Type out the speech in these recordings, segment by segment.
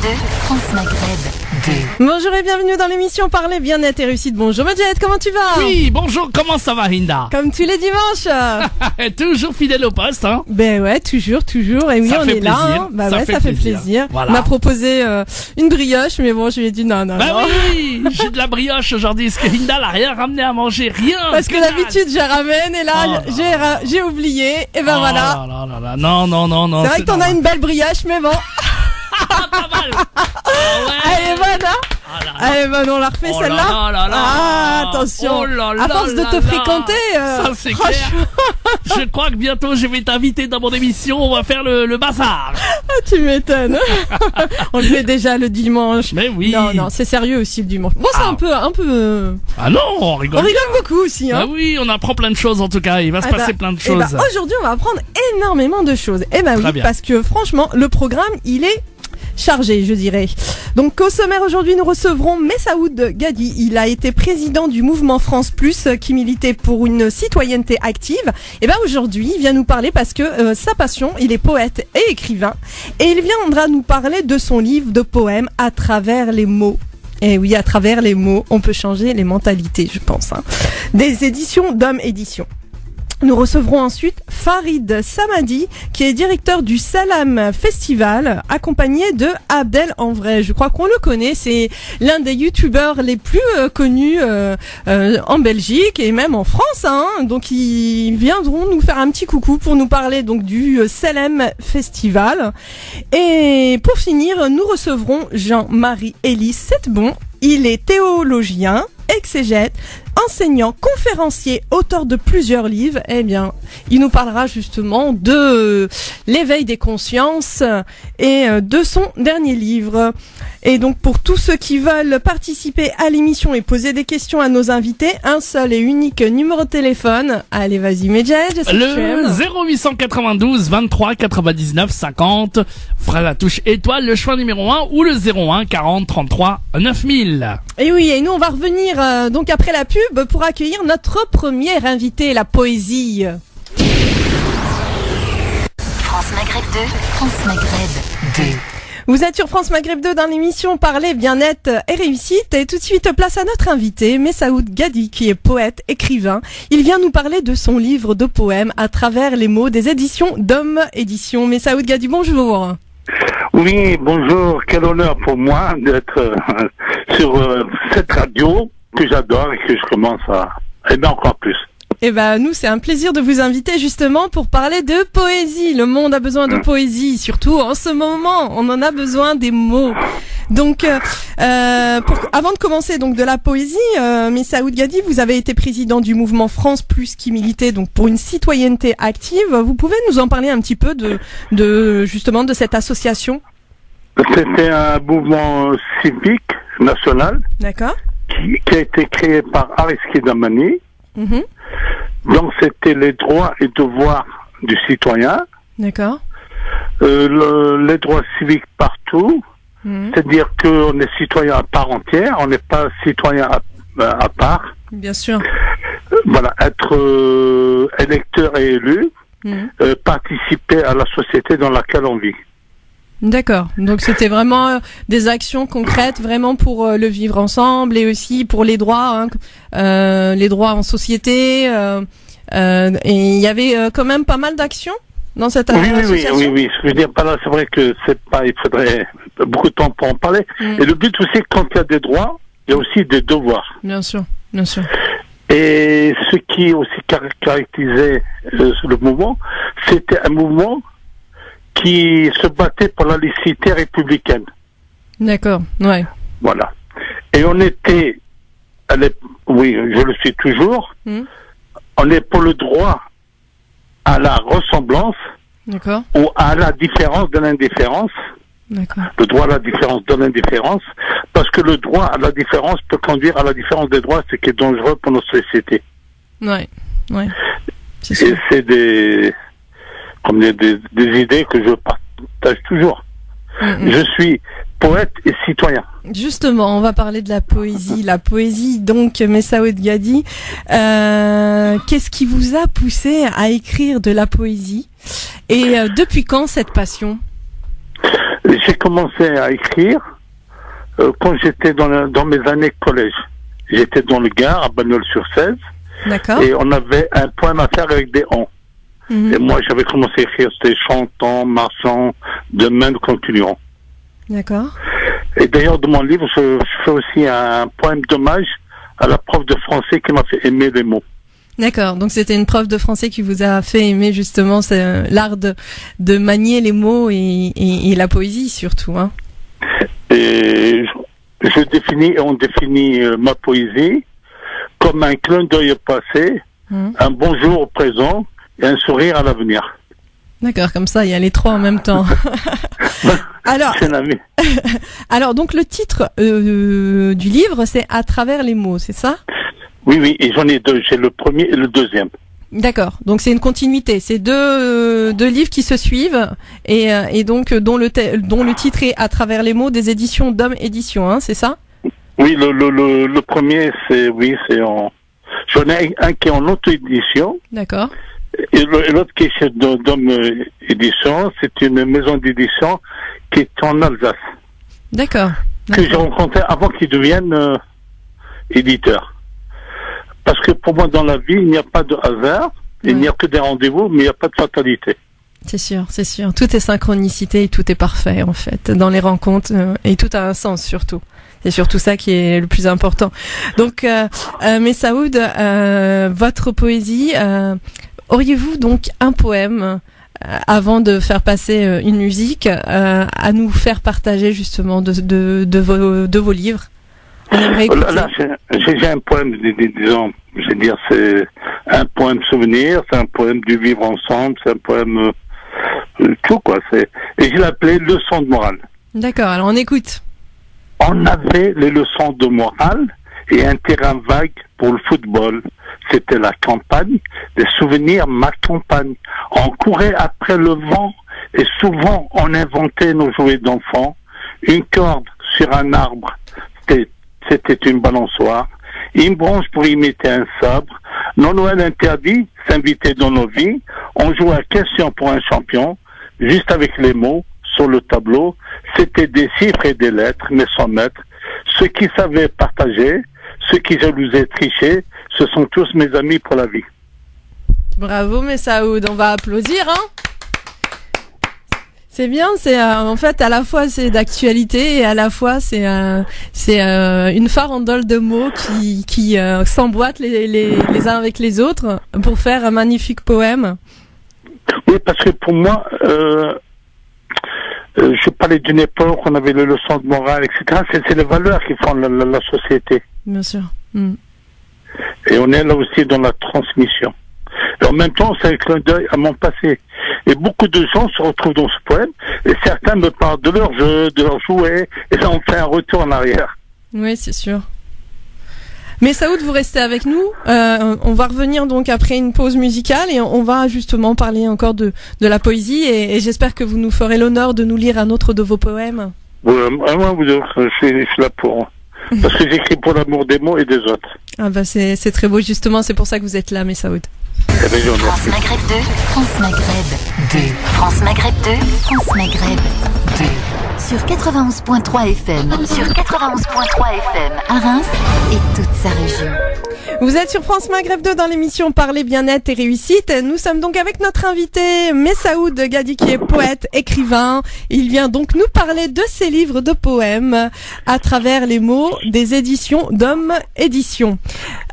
2, France Maghreb 2. Bonjour et bienvenue dans l'émission Parler Bien-être et Réussite. Bonjour Majed, comment tu vas? Oui, bonjour, comment ça va Hinda? Comme tous les dimanches. Toujours fidèle au poste, hein? Ben ouais, toujours. Et oui, ça on fait est là. plaisir. Hein. Bah ça fait plaisir. Voilà. On m'a proposé une brioche, mais bon, je lui ai dit non. Bah oui, j'ai de la brioche aujourd'hui, parce que Hinda n'a rien ramené à manger, rien. Parce que d'habitude, je ramène et là, j'ai oublié, et ben voilà. Non. C'est vrai que t'en as une belle brioche, mais bon. Pas mal. Elle est bonne, hein? Allez, ben on la refait celle-là. Ah, attention. À force de te fréquenter, ça c'est clair. Je crois que bientôt je vais t'inviter dans mon émission. On va faire le bazar. Ah, tu m'étonnes. On le fait déjà le dimanche. Mais oui. Non, c'est sérieux aussi le dimanche. Bon, c'est un peu. Ah non, on rigole. On rigole beaucoup aussi, hein. Ah oui, on apprend plein de choses en tout cas. Il va se passer plein de choses. Aujourd'hui, on va apprendre énormément de choses. Oui, parce que franchement, le programme, il est chargé, je dirais. Donc au sommaire aujourd'hui, nous recevrons Messaoud Gadi. Il a été président du mouvement France Plus qui militait pour une citoyenneté active. Et aujourd'hui, il vient nous parler parce que sa passion, il est poète et écrivain. Et il viendra nous parler de son livre de poèmes à travers les mots. Et oui, à travers les mots, on peut changer les mentalités, je pense. Hein. Des éditions d'Homme Édition. Nous recevrons ensuite Farid Samadi, qui est directeur du Salam Festival, accompagné de Abdel en vrai. Je crois qu'on le connaît, c'est l'un des youtubeurs les plus connus en Belgique et même en France. Hein. Donc ils viendront nous faire un petit coucou pour nous parler donc du Salam Festival. Et pour finir, nous recevrons Jean-Marie Elie Setbon. Il est théologien, exégète, enseignant, conférencier, auteur de plusieurs livres. Eh bien, il nous parlera justement de l'éveil des consciences et de son dernier livre. Et donc, pour tous ceux qui veulent participer à l'émission et poser des questions à nos invités, un seul et unique numéro de téléphone. Allez, vas-y, Medjed. Le 0892 23 99 50. Fera la touche étoile, le choix numéro 1 ou le 01 40 33 9000. Et oui, et nous, on va revenir donc après la pub pour accueillir notre premier invité, la poésie. France Maghreb 2, France Maghreb 2. Vous êtes sur France Maghreb 2 dans l'émission Parler Bien-être et Réussite. Et tout de suite, place à notre invité, Messaoud Gadi, qui est poète, écrivain. Il vient nous parler de son livre de poèmes à travers les mots des éditions d'Homme Édition. Messaoud Gadi, bonjour. Oui, bonjour. Quel honneur pour moi d'être sur cette radio que j'adore et que je commence à aimer encore plus. Eh ben, nous, c'est un plaisir de vous inviter justement pour parler de poésie. Le monde a besoin de poésie, surtout en ce moment. On en a besoin des mots. Donc, avant de commencer donc de la poésie, Messaoud Gadi, vous avez été président du mouvement France Plus qui militait donc pour une citoyenneté active. Vous pouvez nous en parler un petit peu de justement de cette association? C'était un mouvement civique national. D'accord. Qui a été créé par Aristide Damani. Mm-hmm. Donc c'était les droits et devoirs du citoyen. D'accord. Les droits civiques partout. Mm-hmm. C'est-à-dire qu'on est citoyen à part entière, on n'est pas citoyen à part. Bien sûr. Voilà, être électeur et élu, participer à la société dans laquelle on vit. D'accord. Donc c'était vraiment des actions concrètes, vraiment pour le vivre ensemble et aussi pour les droits, les droits en société. Et il y avait quand même pas mal d'actions dans cette association. Oui. Je veux dire, c'est vrai que il faudrait beaucoup de temps pour en parler. Et le but aussi, quand il y a des droits, il y a aussi des devoirs. Bien sûr. Et ce qui aussi caractérisait le mouvement, c'était un mouvement qui se battait pour la laïcité républicaine. D'accord, ouais. Voilà. Et on était, oui, je le suis toujours, on est pour le droit à la ressemblance. D'accord. Ou à la différence de l'indifférence. D'accord. Le droit à la différence de l'indifférence, parce que le droit à la différence peut conduire à la différence des droits, ce qui est dangereux pour notre société. Ouais. C'est sûr. Et c'est des idées que je partage toujours. Je suis poète et citoyen. Justement, on va parler de la poésie. La poésie, donc, Messaoud Gadi. Qu'est-ce qui vous a poussé à écrire de la poésie? Et depuis quand cette passion? J'ai commencé à écrire quand j'étais dans mes années collège. J'étais dans le Gard, à Bagnols-sur-Cèze. D'accord. Et on avait un poème à faire avec des on. Et moi, j'avais commencé à écrire, c'était chantant, marchant, demain nous continuerons. D'accord. Et d'ailleurs, dans mon livre, je fais aussi un poème d'hommage à la prof de français qui m'a fait aimer les mots. D'accord, donc c'était une prof de français qui vous a fait aimer justement l'art de manier les mots et la poésie surtout. Hein. Et on définit ma poésie comme un clin d'œil au passé, un bonjour au présent et un sourire à l'avenir. D'accord, comme ça il y a les trois en même temps. Alors donc le titre du livre c'est À travers les mots, c'est ça? Oui, et j'en ai deux, j'ai le premier et le deuxième. D'accord, donc c'est une continuité, c'est deux livres qui se suivent et donc dont le titre est À travers les mots des éditions Dom Édition, hein, c'est ça? Oui, le premier j'en ai un qui est en auto-édition. D'accord. Et l'autre qui est chez Dom Édition, c'est une maison d'édition qui est en Alsace. D'accord. Que j'ai rencontré avant qu'il devienne éditeur. Parce que pour moi, dans la vie, il n'y a pas de hasard, il n'y a que des rendez-vous, mais il n'y a pas de fatalité. C'est sûr, c'est sûr. Tout est synchronicité et tout est parfait, en fait, dans les rencontres, et tout a un sens, surtout. C'est surtout ça qui est le plus important. Donc, Messaoud, votre poésie, auriez-vous donc un poème, avant de faire passer une musique, à nous faire partager, justement, de vos livres? Là, j'ai un poème, disons, je veux dire, c'est un poème souvenir, c'est un poème du vivre ensemble, c'est un poème tout quoi. Et je l'ai appelé leçon de morale. D'accord, alors on écoute. On avait les leçons de morale et un terrain vague pour le football. C'était la campagne, les souvenirs m'accompagnent. On courait après le vent et souvent on inventait nos jouets d'enfants. Une corde sur un arbre, c'était une balançoire. Une branche pour imiter un sabre. Nos Noël interdits s'invitaient dans nos vies. On jouait à question pour un champion, juste avec les mots sur le tableau. C'était des chiffres et des lettres, mais sans maître. Ceux qui savaient partager, ceux qui jalousaient tricher, ce sont tous mes amis pour la vie. Bravo Messaoud, on va applaudir, hein. C'est bien, c'est en fait à la fois c'est d'actualité et à la fois c'est une farandole de mots qui s'emboîtent les uns avec les autres pour faire un magnifique poème. Oui, parce que pour moi, je parlais d'une époque où on avait les leçons de morale, etc. C'est les valeurs qui font la société. Bien sûr. Et on est là aussi dans la transmission. Et en même temps, c'est un clin d'œil à mon passé. Et beaucoup de gens se retrouvent dans ce poème, et certains me parlent de leur jeu, de leurs jouets, et ça en fait un retour en arrière. Oui, c'est sûr. Messaoud, vous restez avec nous. On va revenir donc après une pause musicale, et on va justement parler encore de la poésie, et j'espère que vous nous ferez l'honneur de nous lire un autre de vos poèmes. Moi, je suis là pour... Parce que j'écris pour l'amour des mots et des autres. Ah bah c'est très beau, justement, c'est pour ça que vous êtes là, Messaoud. France Maghreb 2, France Maghreb 2, France Maghreb 2, France Maghreb 2. Sur 91.3 FM, sur 91.3 FM, à Reims et toute sa région. Vous êtes sur France Maghreb 2 dans l'émission Parler bien-être et réussite. Nous sommes donc avec notre invité Messaoud Gadi qui est poète, écrivain. Il vient donc nous parler de ses livres de poèmes à travers les mots des éditions Dom Édition.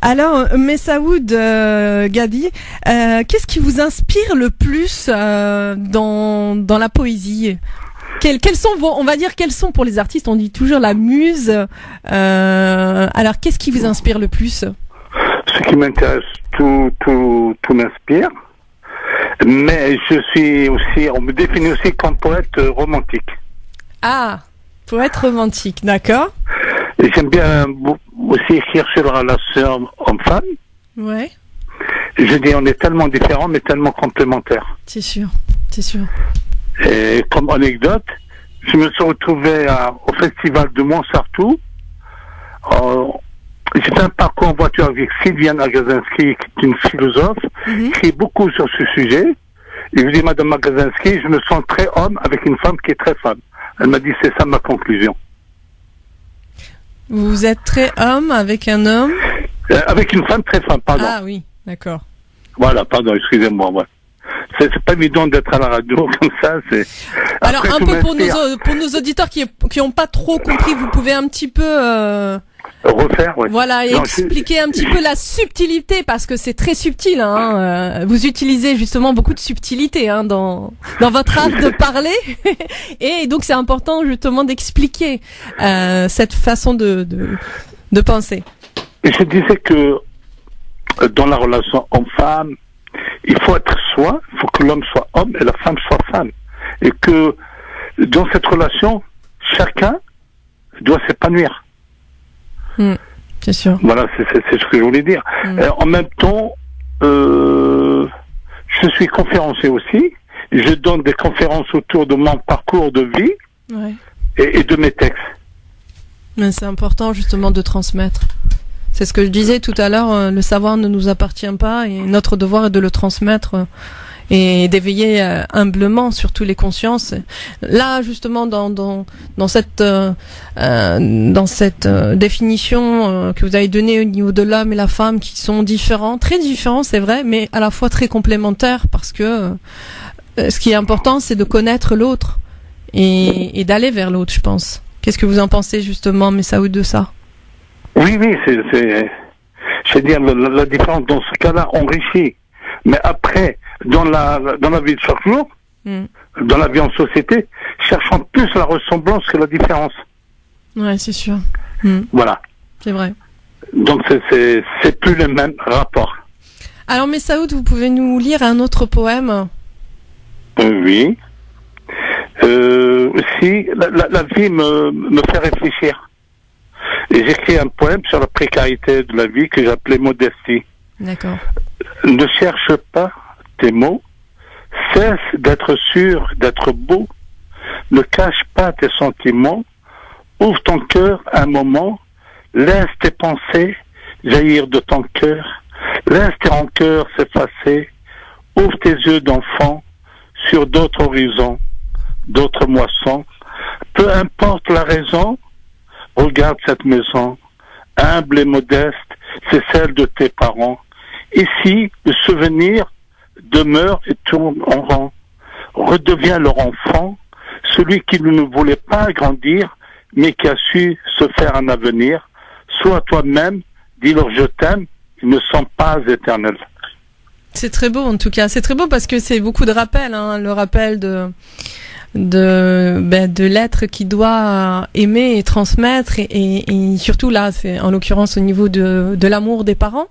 Alors Messaoud Gadi, qu'est-ce qui vous inspire le plus dans la poésie? Quelles sont on va dire, quelles sont pour les artistes, on dit toujours la muse. Alors qu'est-ce qui vous inspire le plus? Ce qui m'intéresse, tout m'inspire. Mais je suis aussi, on me définit aussi comme poète romantique. Ah, poète romantique, d'accord. Et j'aime bien aussi écrire sur la relation homme-femme. Ouais. Je dis, on est tellement différents, mais tellement complémentaires. C'est sûr, c'est sûr. Et comme anecdote, je me suis retrouvé au festival de Montsartou. J'ai fait un parcours en voiture avec Sylviane Agazinski, qui est une philosophe, qui écrit beaucoup sur ce sujet. Et je dis, Madame Agazinski, je me sens très homme avec une femme qui est très femme. Elle m'a dit, c'est ça ma conclusion. Vous êtes très homme avec un homme? Avec une femme, très femme, pardon. Ah oui, d'accord. Voilà, pardon, excusez-moi, ouais. C'est pas évident d'être à la radio comme ça, c'est... Alors, un peu pour nos auditeurs qui ont pas trop compris, vous pouvez un petit peu, refaire, ouais. Voilà, et expliquer un petit peu la subtilité, parce que c'est très subtil, hein. Vous utilisez justement beaucoup de subtilité, hein, dans votre art de parler. Et donc, c'est important, justement, d'expliquer, cette façon de penser. Et je disais que, dans la relation homme-femme, il faut être soi, il faut que l'homme soit homme et la femme soit femme. Et que, dans cette relation, chacun doit s'épanouir. C'est sûr. Voilà, c'est ce que je voulais dire. En même temps, je suis conférencier aussi. Je donne des conférences autour de mon parcours de vie, ouais, et de mes textes. Mais c'est important justement de transmettre. C'est ce que je disais tout à l'heure, le savoir ne nous appartient pas et notre devoir est de le transmettre et d'éveiller humblement surtout les consciences. Là, justement, dans cette définition que vous avez donnée au niveau de l'homme et la femme, qui sont différents, très différents, c'est vrai, mais à la fois très complémentaires, parce que ce qui est important, c'est de connaître l'autre et d'aller vers l'autre, je pense. Qu'est-ce que vous en pensez justement, Messaoud, de ça? Oui, je veux dire, la différence dans ce cas-là enrichit. Mais après, dans la vie de chaque jour, dans la vie en société, cherchons plus la ressemblance que la différence. Ouais, c'est sûr. Voilà. C'est vrai. Donc c'est plus le même rapport. Alors, Messaoud, vous pouvez nous lire un autre poème? Oui. Si la vie me fait réfléchir. Et j'écris un poème sur la précarité de la vie que j'appelais Modestie. D'accord. Ne cherche pas tes mots, cesse d'être sûr, d'être beau, ne cache pas tes sentiments, ouvre ton cœur un moment, laisse tes pensées jaillir de ton cœur, laisse tes rancœurs s'effacer, ouvre tes yeux d'enfant sur d'autres horizons, d'autres moissons, peu importe la raison. Regarde cette maison, humble et modeste, c'est celle de tes parents. Ici, le souvenir demeure et tourne en rond. Redeviens leur enfant, celui qui ne voulait pas grandir, mais qui a su se faire un avenir. Sois toi-même, dis-leur je t'aime, ils ne sont pas éternels. C'est très beau, en tout cas. C'est très beau parce que c'est beaucoup de rappels, hein, le rappel de l'être qui doit aimer et transmettre et surtout là, c'est en l'occurrence au niveau de l'amour des parents,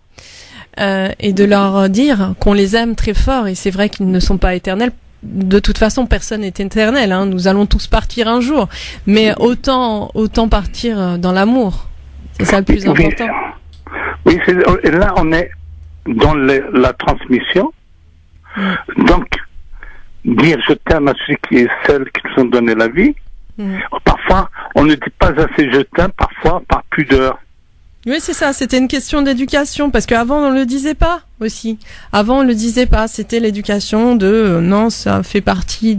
et de leur dire qu'on les aime très fort. Et c'est vrai qu'ils ne sont pas éternels. De toute façon, personne n'est éternel, hein. Nous allons tous partir un jour, mais autant partir dans l'amour. C'est ça le plus important. Oui, et là on est dans la transmission. Donc dire je t'aime à celui qui est celle qui nous a donné la vie. Parfois, on ne dit pas assez je t'aime, parfois par pudeur. Oui, c'est ça, c'était une question d'éducation, parce qu'avant on le disait pas aussi. Avant on le disait pas, c'était l'éducation de non, ça fait partie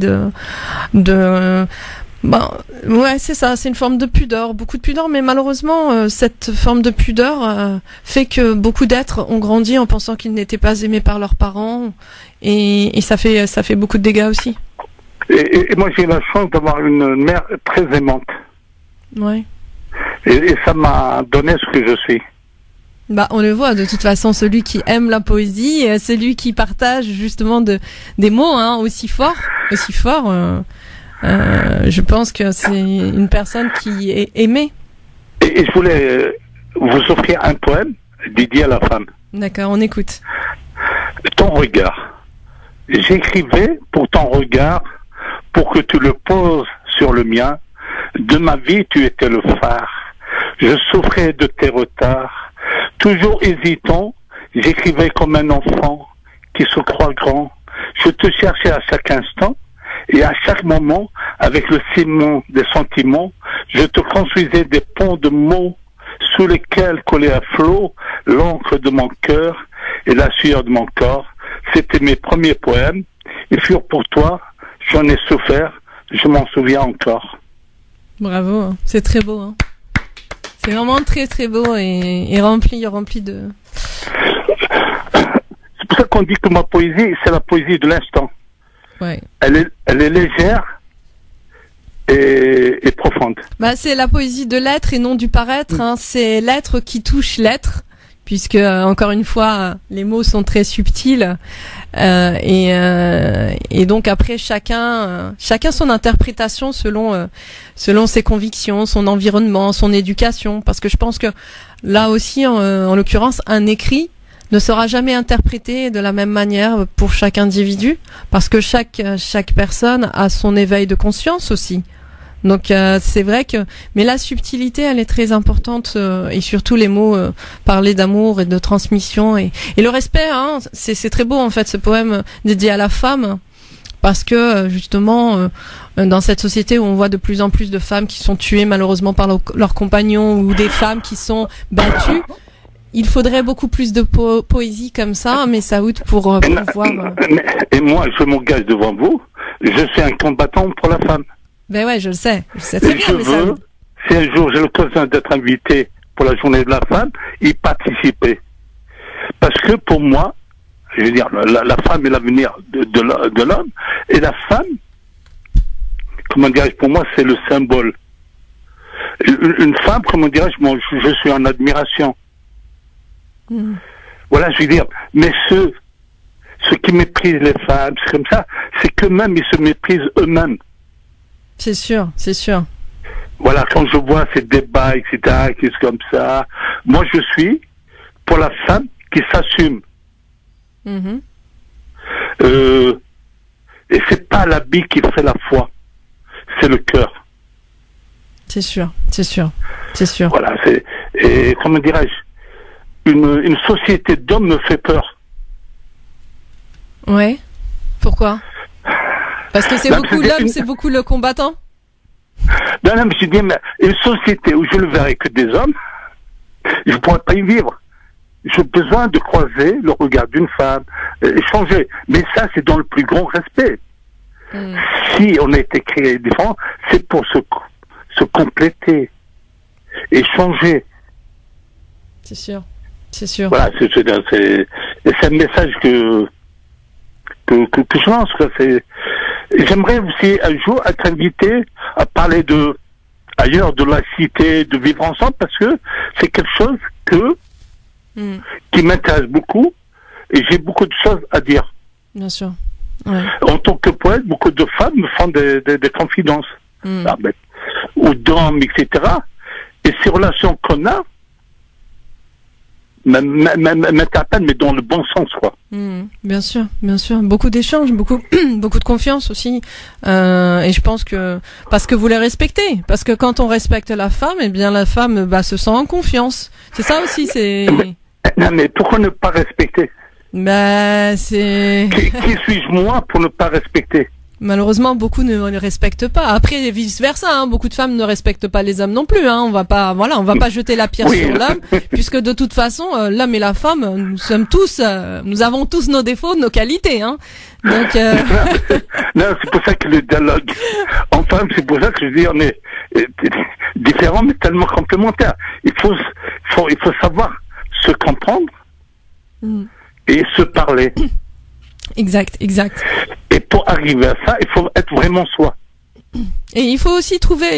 ouais, c'est ça, c'est une forme de pudeur, beaucoup de pudeur, mais malheureusement cette forme de pudeur fait que beaucoup d'êtres ont grandi en pensant qu'ils n'étaient pas aimés par leurs parents, et ça fait beaucoup de dégâts aussi. Et moi j'ai eu la chance d'avoir une mère très aimante. Ouais. Et ça m'a donné ce que je suis. On le voit de toute façon, celui qui aime la poésie, celui qui partage justement des mots aussi forts. Je pense que c'est une personne qui est aimée. Et je voulais vous offrir un poème dédié à la femme. D'accord, on écoute. Ton regard. J'écrivais pour ton regard, pour que tu le poses sur le mien. De ma vie, tu étais le phare. Je souffrais de tes retards. Toujours hésitant, j'écrivais comme un enfant qui se croit grand. Je te cherchais à chaque instant. Et à chaque moment, avec le ciment des sentiments, je te construisais des ponts de mots sous lesquels collait à flot l'encre de mon cœur et la sueur de mon corps. C'était mes premiers poèmes. Ils furent pour toi, j'en ai souffert, je m'en souviens encore. Bravo, hein. C'est très beau. Hein. C'est vraiment très très beau et rempli de... C'est pour ça qu'on dit que ma poésie, c'est la poésie de l'instant. Ouais. Elle est légère et profonde. Bah, c'est la poésie de l'être et non du paraître. Hein. C'est l'être qui touche l'être, puisque encore une fois, les mots sont très subtils. Et donc après chacun son interprétation selon ses convictions, son environnement, son éducation. Parce que je pense que là aussi, en l'occurrence, un écrit ne sera jamais interprété de la même manière pour chaque individu, parce que chaque personne a son éveil de conscience aussi. Donc c'est vrai que, mais la subtilité, elle est très importante, et surtout les mots parler d'amour et de transmission et le respect. Hein, c'est très beau en fait ce poème dédié à la femme, parce que justement dans cette société où on voit de plus en plus de femmes qui sont tuées malheureusement par leurs compagnons, ou des femmes qui sont battues. Il faudrait beaucoup plus de poésie comme ça, mais Saoud, pour pouvoir... Et moi, je m'engage devant vous, je suis un combattant pour la femme. Ben ouais, je le sais très bien, mais ça... Si un jour j'ai l'occasion d'être invité pour la journée de la femme, y participer. Parce que pour moi, je veux dire, la femme est l'avenir de l'homme, et la femme, comment dirais-je, pour moi, c'est le symbole. Une femme, comment dirais-je, moi, je suis en admiration. Voilà, je veux dire, mais ceux qui méprisent les femmes, c'est comme ça, c'est qu'eux-mêmes, ils se méprisent eux-mêmes. C'est sûr. Voilà, quand je vois ces débats, etc., qui sont comme ça, moi je suis pour la femme qui s'assume. Et c'est pas l'habit qui fait la foi, c'est le cœur. C'est sûr. Voilà, et comment dirais-je, une société d'hommes me fait peur. Ouais. Pourquoi? Parce que c'est beaucoup l'homme, c'est beaucoup le combattant. Non, mais je dis, mais une société où je ne verrai que des hommes, je ne pourrais pas y vivre. J'ai besoin de croiser le regard d'une femme, échanger. Mais ça, c'est dans le plus grand respect. Si on a été créé différent, c'est pour se compléter, échanger. C'est sûr. Voilà, c'est un message que je lance, quoi. J'aimerais aussi un jour être invité à parler ailleurs de la cité, de vivre ensemble, parce que c'est quelque chose qui m'intéresse beaucoup, et j'ai beaucoup de choses à dire. Bien sûr. Ouais. En tant que poète, beaucoup de femmes me font des confidences, ou d'hommes, etc. Et ces relations qu'on a, m'interpellent, mais dans le bon sens, quoi. Bien sûr. Beaucoup d'échanges, beaucoup de confiance aussi. Et je pense que parce que vous les respectez, parce que quand on respecte la femme, eh bien la femme se sent en confiance. C'est ça aussi, c'est. Non, mais pourquoi ne pas respecter? C'est. Qui suis-je moi pour ne pas respecter? Malheureusement, beaucoup ne le respectent pas. Après, vice versa, hein, beaucoup de femmes ne respectent pas les hommes non plus. Hein. On va pas jeter la pierre sur l'homme, puisque de toute façon, l'homme et la femme, nous avons tous nos défauts, nos qualités. Hein. Donc. Non, c'est pour ça que le dialogue en femme, c'est pour ça que je dis, on est différents, mais tellement complémentaires. Il faut savoir se comprendre et se parler. Exact. Et pour arriver à ça, il faut être vraiment soi. Et il faut aussi trouver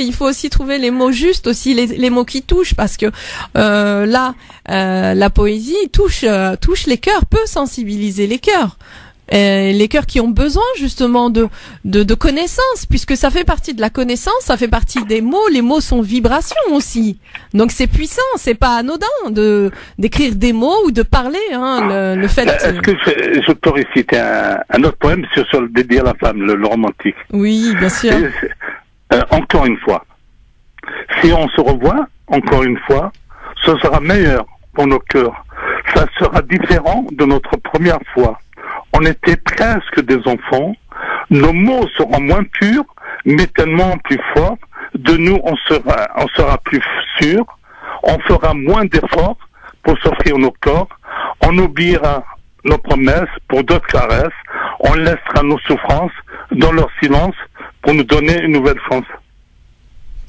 les mots justes aussi, les mots qui touchent, parce que la poésie touche les cœurs, peut sensibiliser les cœurs. Les cœurs qui ont besoin justement de connaissances, puisque ça fait partie de la connaissance, ça fait partie des mots. Les mots sont vibrations aussi, donc c'est puissant, c'est pas anodin d'écrire des mots ou de parler. Hein, le fait. Est-ce que je peux réciter un autre poème sur le dédié à la femme, le romantique? Oui, bien sûr. Encore une fois, si on se revoit, encore une fois, ce sera meilleur pour nos cœurs. Ça sera différent de notre première fois. On était presque des enfants, nos mots seront moins purs, mais tellement plus forts. De nous, on sera plus sûr, on fera moins d'efforts pour s'offrir nos corps, on oubliera nos promesses pour d'autres caresses, on laissera nos souffrances dans leur silence pour nous donner une nouvelle chance.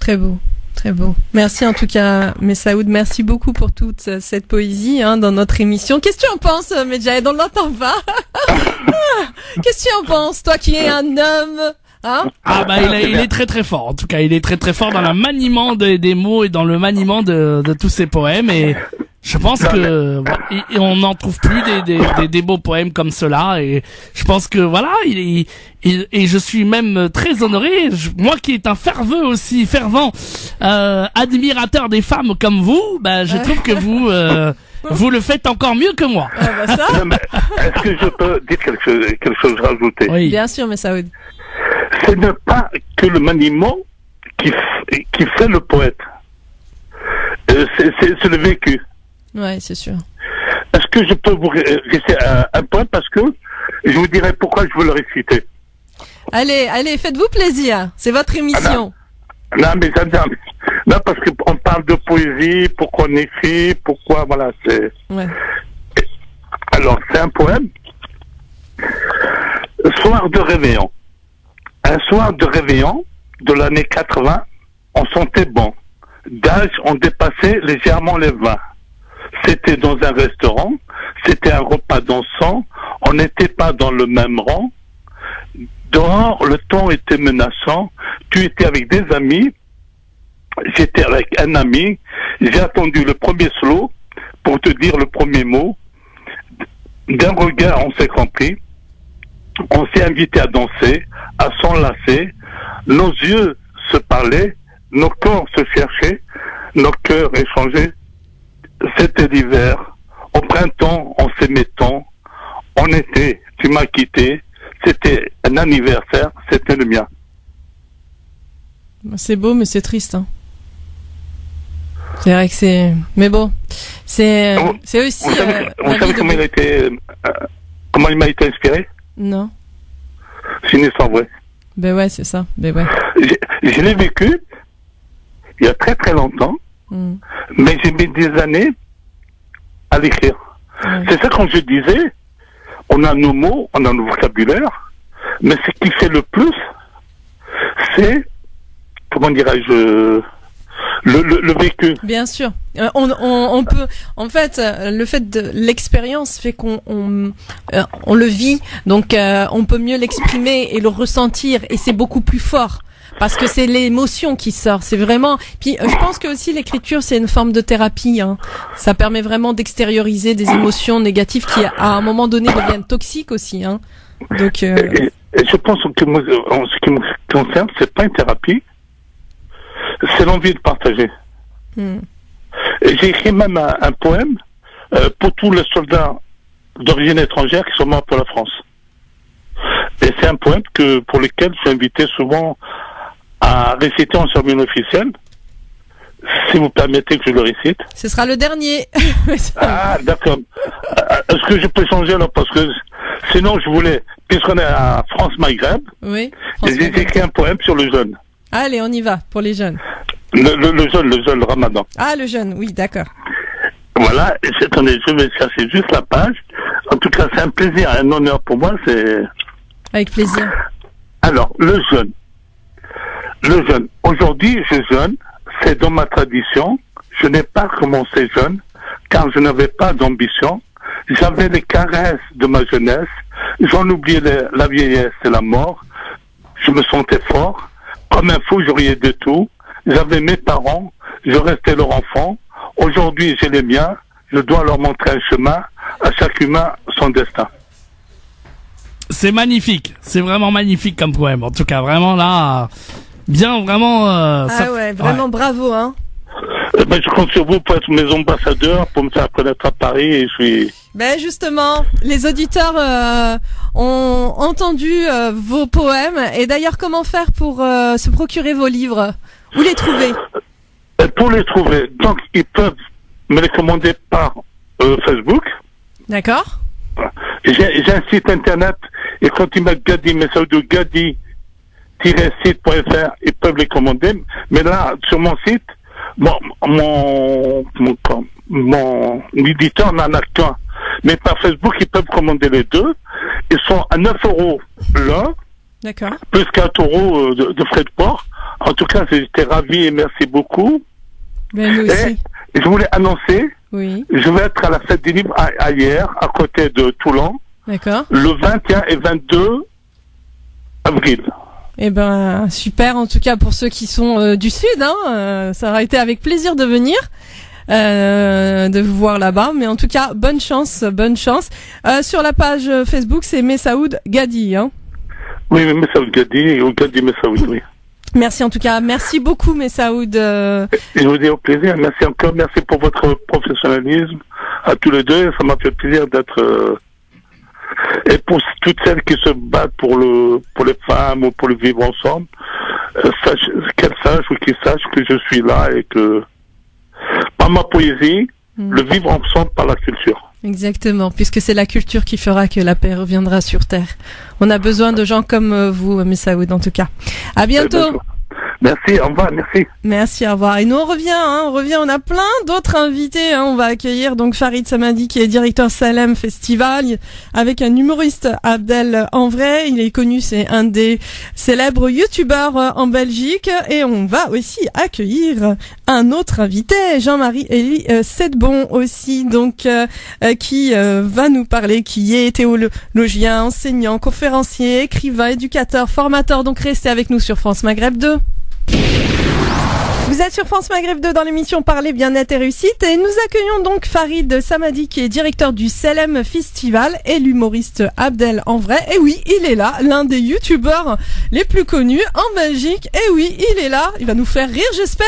Très beau. Très beau. Merci en tout cas, Messaoud. Merci beaucoup pour toute cette poésie dans notre émission. Qu'est-ce que tu en penses, Medjahid? On l'entend pas. Qu'est-ce que tu en penses, toi qui es un homme? Il est très très fort. En tout cas, il est très très fort dans le maniement des mots et dans le maniement de tous ses poèmes. Et je pense que on n'en trouve plus des beaux poèmes comme cela. Et je pense que voilà, et je suis même très honoré, moi qui est un fervent admirateur des femmes comme vous, je trouve que vous le faites encore mieux que moi. Non, mais est-ce que je peux dire quelque chose rajouter? Oui. Bien sûr, Messaoud. Ce n'est pas que le maniement qui fait le poète. C'est le vécu. Ouais, c'est sûr. Est-ce que je peux vous réciter un poème, parce que je vous dirai pourquoi je veux le réciter. Allez, faites-vous plaisir. C'est votre émission. Non, parce qu'on parle de poésie, pourquoi on écrit, pourquoi, voilà, c'est... Ouais. Alors, c'est un poème. Soir de réveillon. Un soir de réveillon de l'année 80, on sentait bon. D'âge, on dépassait légèrement les 20. C'était dans un restaurant, c'était un repas dansant, on n'était pas dans le même rang. Dehors, le temps était menaçant, tu étais avec des amis, j'étais avec un ami, j'ai attendu le premier slow pour te dire le premier mot. D'un regard, on s'est compris, on s'est invité à danser, à s'enlacer, nos yeux se parlaient, nos corps se cherchaient, nos cœurs échangeaient. C'était l'hiver, au printemps, on s'aimait tant, en été, tu m'as quitté, c'était un anniversaire, c'était le mien. C'est beau, mais c'est triste. C'est vrai que c'est... Mais bon, c'est aussi... Vous savez comment il m'a été inspiré? Non. C'est une histoire vraie. Ben ouais, c'est ça. Ben ouais. Je l'ai vécu il y a très très longtemps, mais j'ai mis des années à l'écrire. Ouais. C'est ça quand je disais, on a nos mots, on a nos vocabulaire, mais ce qui fait le plus, c'est, comment dirais-je, le vécu. Bien sûr. On peut, en fait, le fait de l'expérience fait qu'on le vit, donc on peut mieux l'exprimer et le ressentir, et c'est beaucoup plus fort. Parce que c'est l'émotion qui sort, c'est vraiment... Puis je pense que aussi l'écriture, c'est une forme de thérapie. Ça permet vraiment d'extérioriser des émotions négatives qui, à un moment donné, deviennent toxiques aussi. Donc, et je pense que moi, en ce qui me concerne, c'est pas une thérapie, c'est l'envie de partager. Et j'ai écrit même un poème pour tous les soldats d'origine étrangère qui sont morts pour la France. Et c'est un poème pour lequel je suis invité souvent à réciter en cérémonie officielle. Si vous permettez que je le récite. Ce sera le dernier. Ah, d'accord. Est-ce que je peux changer alors? Parce que sinon, je voulais, puisqu'on est à France Maghreb, oui, j'ai écrit un poème sur le jeûne. Allez, on y va, pour les jeunes. Le jeûne, le ramadan. Ah, le jeûne, oui, d'accord. Voilà, attendez, je vais chercher juste la page. En tout cas, c'est un plaisir, un honneur pour moi, c'est... Avec plaisir. Alors, le jeûne. Le jeûne. Aujourd'hui, je jeûne. C'est dans ma tradition. Je n'ai pas commencé jeune, car je n'avais pas d'ambition. J'avais les caresses de ma jeunesse. J'en oubliais la vieillesse et la mort. Je me sentais fort. Comme un fou, je riais de tout. J'avais mes parents. Je restais leur enfant. Aujourd'hui, j'ai les miens. Je dois leur montrer un chemin. À chaque humain, son destin. C'est magnifique. C'est vraiment magnifique comme poème. En tout cas, vraiment là... Bien, vraiment... vraiment bravo, je compte sur vous pour être mes ambassadeurs, pour me faire connaître à Paris, et je suis... Justement, les auditeurs ont entendu vos poèmes, et d'ailleurs, comment faire pour se procurer vos livres? Où les trouver? Pour les trouver, donc ils peuvent me les commander par Facebook. D'accord. J'ai un site internet, et quand ils mettent Gadi, Messaoud Gadi-site.fr, ils peuvent les commander. Mais là, sur mon site, mon éditeur n'en a qu'un. Mais par Facebook, ils peuvent commander les deux. Ils sont à 9 € l'un. D'accord. Plus 4 € de frais de port. En tout cas, j'étais ravi et merci beaucoup. Ben, nous aussi. Et je voulais annoncer, oui. Je vais être à la fête des livres à Hyères, à côté de Toulon. D'accord. Le 21 et 22 avril. Eh ben, super, en tout cas, pour ceux qui sont du Sud, hein, ça aurait été avec plaisir de venir. De vous voir là-bas, mais en tout cas bonne chance. Sur la page Facebook, c'est Messaoud Gadi, hein. Oui, Messaoud Gadi, ou Gadi Messaoud, oui. Merci en tout cas, merci beaucoup Messaoud. Je vous dis au plaisir, merci encore, merci pour votre professionnalisme à tous les deux, ça m'a fait plaisir d'être et pour toutes celles qui se battent pour les femmes ou pour le vivre ensemble, qu'elles sachent ou qu'ils sachent que je suis là et que par ma poésie, le vivre ensemble par la culture. Exactement, puisque c'est la culture qui fera que la paix reviendra sur Terre. On a besoin de gens comme vous, Messaoud, en tout cas. À bientôt. Merci, au revoir, merci. Merci, au revoir. Et nous, on revient, on a plein d'autres invités, hein. On va accueillir donc Farid Samadi, qui est directeur Salem Festival, avec un humoriste, Abdel Envray. Il est connu, c'est un des célèbres youtubeurs en Belgique. Et on va aussi accueillir un autre invité, Jean-Marie Elie Sedbon aussi, donc, qui va nous parler, qui est théologien, enseignant, conférencier, écrivain, éducateur, formateur. Donc, restez avec nous sur France Maghreb 2. Vous êtes sur France Maghreb 2 dans l'émission Parler Bien-être et Réussite et nous accueillons donc Farid Samadi qui est directeur du Salem Festival et l'humoriste Abdel Envray. Et oui, il est là, l'un des youtubeurs les plus connus en Belgique. Et oui, il est là, il va nous faire rire j'espère.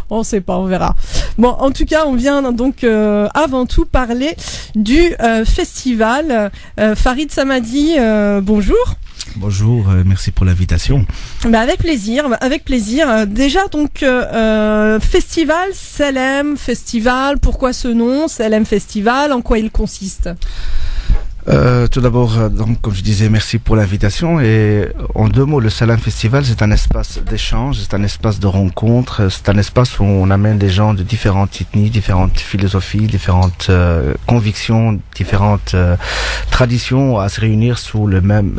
On sait pas, on verra. Bon, en tout cas, on vient donc avant tout parler du festival. Farid Samadi, bonjour. Bonjour, merci pour l'invitation. Bah avec plaisir. Déjà donc festival, Salem Festival, pourquoi ce nom, Salem Festival, en quoi il consiste? Tout d'abord, donc, comme je disais, merci pour l'invitation. Et en deux mots, le Salem Festival, c'est un espace d'échange, c'est un espace de rencontre, c'est un espace où on amène des gens de différentes ethnies, différentes philosophies, différentes convictions, différentes traditions à se réunir sous le même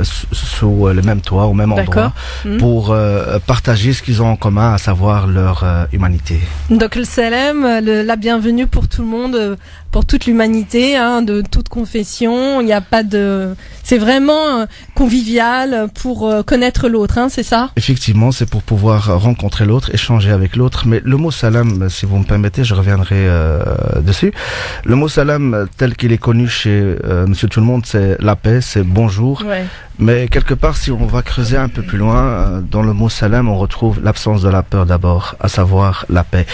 toit, au même endroit, pour partager ce qu'ils ont en commun, à savoir leur humanité. Donc le Salem, la bienvenue pour tout le monde, pour toute l'humanité, hein, de toute confession. Il n'y a pas de, c'est vraiment convivial pour connaître l'autre, hein, c'est ça? Effectivement, c'est pour pouvoir rencontrer l'autre, échanger avec l'autre. Mais le mot salam, si vous me permettez, je reviendrai dessus. Le mot salam, tel qu'il est connu chez Monsieur Tout le Monde, c'est la paix, c'est bonjour. Ouais. Mais quelque part, si on va creuser un peu plus loin, dans le mot salam, on retrouve l'absence de la peur d'abord, à savoir la paix.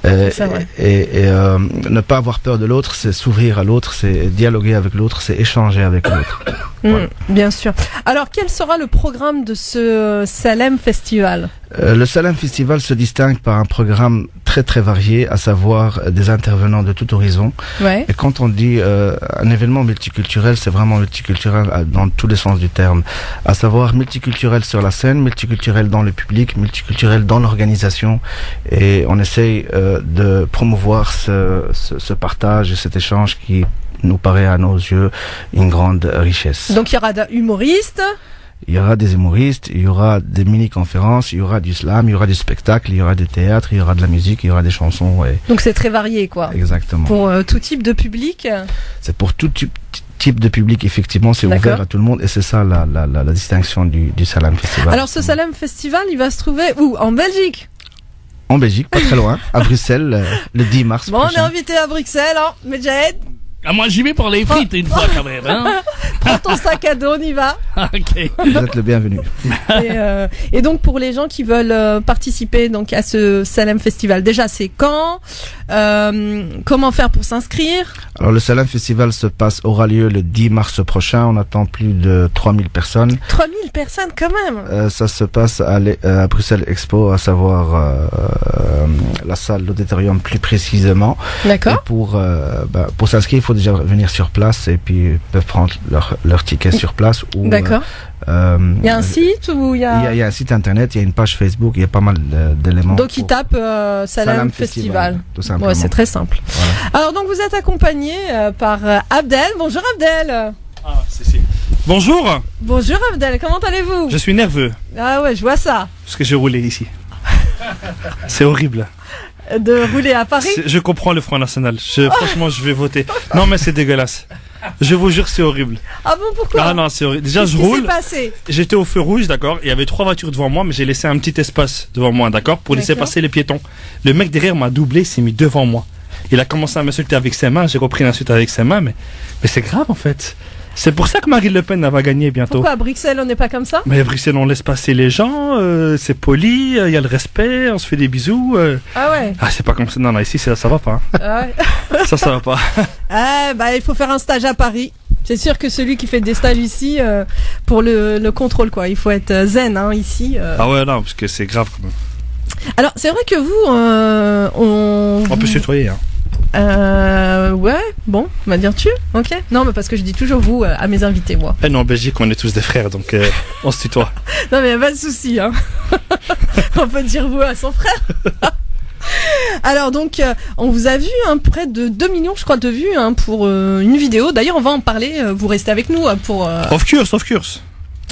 Et ne pas avoir peur de l'autre, c'est s'ouvrir à l'autre, c'est dialoguer avec l'autre, c'est échanger avec l'autre. Voilà. Bien sûr. Alors, quel sera le programme de ce Salem Festival? Le Salem Festival se distingue par un programme très très varié, à savoir des intervenants de tout horizon. Ouais. Et quand on dit un événement multiculturel, c'est vraiment multiculturel dans tous les sens du terme. À savoir multiculturel sur la scène, multiculturel dans le public, multiculturel dans l'organisation. Et on essaye de promouvoir ce partage et cet échange qui nous paraît à nos yeux une grande richesse. Donc il y aura des humoristes. Il y aura des humoristes, il y aura des mini-conférences, il y aura du slam, il y aura du spectacle, il y aura des théâtres, il y aura de la musique, il y aura des chansons. Et... Donc c'est très varié, quoi. Exactement. Pour tout type de public. C'est pour tout type de public, effectivement, c'est ouvert à tout le monde et c'est ça la distinction du Salem Festival. Alors ce Salem Festival, il va se trouver où? En Belgique? En Belgique, pas très loin, à Bruxelles, le 10 mars prochain. On est invité à Bruxelles, hein, Medjahed. Ah, moi j'y vais pour les frites une fois quand même, hein. Prends ton sac à dos, on y va. Ok. Vous êtes le bienvenu. Et donc pour les gens qui veulent participer donc à ce Salem Festival, déjà c'est quand, comment faire pour s'inscrire? Alors le Salem Festival aura lieu le 10 mars prochain, on attend plus de 3000 personnes. 3000 personnes quand même. Ça se passe à Bruxelles Expo, à savoir la salle, l'auditorium plus précisément. D'accord. Et pour s'inscrire, il faut déjà venir sur place et puis ils peuvent prendre leur ticket sur place. D'accord. Il y a un site ou il y a un site internet, il y a une page Facebook, il y a pas mal d'éléments. Donc ils tapent Salem Festival. Tout simplement. Ouais, c'est très simple. Voilà. Alors donc vous êtes accompagné par Abdel. Bonjour Abdel. Ah, si. Bonjour. Bonjour Abdel, comment allez-vous? Je suis nerveux. Ah ouais, je vois ça. Parce que j'ai roulé ici. C'est horrible. De rouler à Paris? Je comprends le Front National. Franchement, je vais voter. Non, mais c'est dégueulasse. Je vous jure, c'est horrible. Ah bon, pourquoi? Ah non, c'est horrible. Déjà, je Qu'est-ce roule. qui s'est passé? J'étais au feu rouge, d'accord. Il y avait 3 voitures devant moi, mais j'ai laissé un petit espace devant moi, d'accord, pour laisser passer les piétons. Le mec derrière m'a doublé, il s'est mis devant moi. Il a commencé à m'insulter avec ses mains. J'ai repris l'insulte avec ses mains, mais c'est grave en fait. C'est pour ça que Marine Le Pen va gagner bientôt. Pourquoi à Bruxelles on n'est pas comme ça? Mais à Bruxelles on laisse passer les gens, c'est poli, il y a le respect, on se fait des bisous. Ah ouais. Ah c'est pas comme ça, non, ici ça va pas. Hein. Ah ouais. ça va pas. Ah bah il faut faire un stage à Paris. C'est sûr que celui qui fait des stages ici, pour le contrôle quoi, il faut être zen hein, ici. Ah ouais non, parce que c'est grave quand même. Alors c'est vrai que vous, on peut se tutoyer hein. Ouais, bon, on va dire tu, ok. Non, mais parce que je dis toujours vous à mes invités, moi. Eh non, en Belgique, on est tous des frères, donc on se tutoie. Non, mais y a pas de souci, hein. On peut dire vous à son frère. Alors donc, on vous a vu près de 2 millions, je crois, de vues pour une vidéo. D'ailleurs, on va en parler. Vous restez avec nous pour. Of course.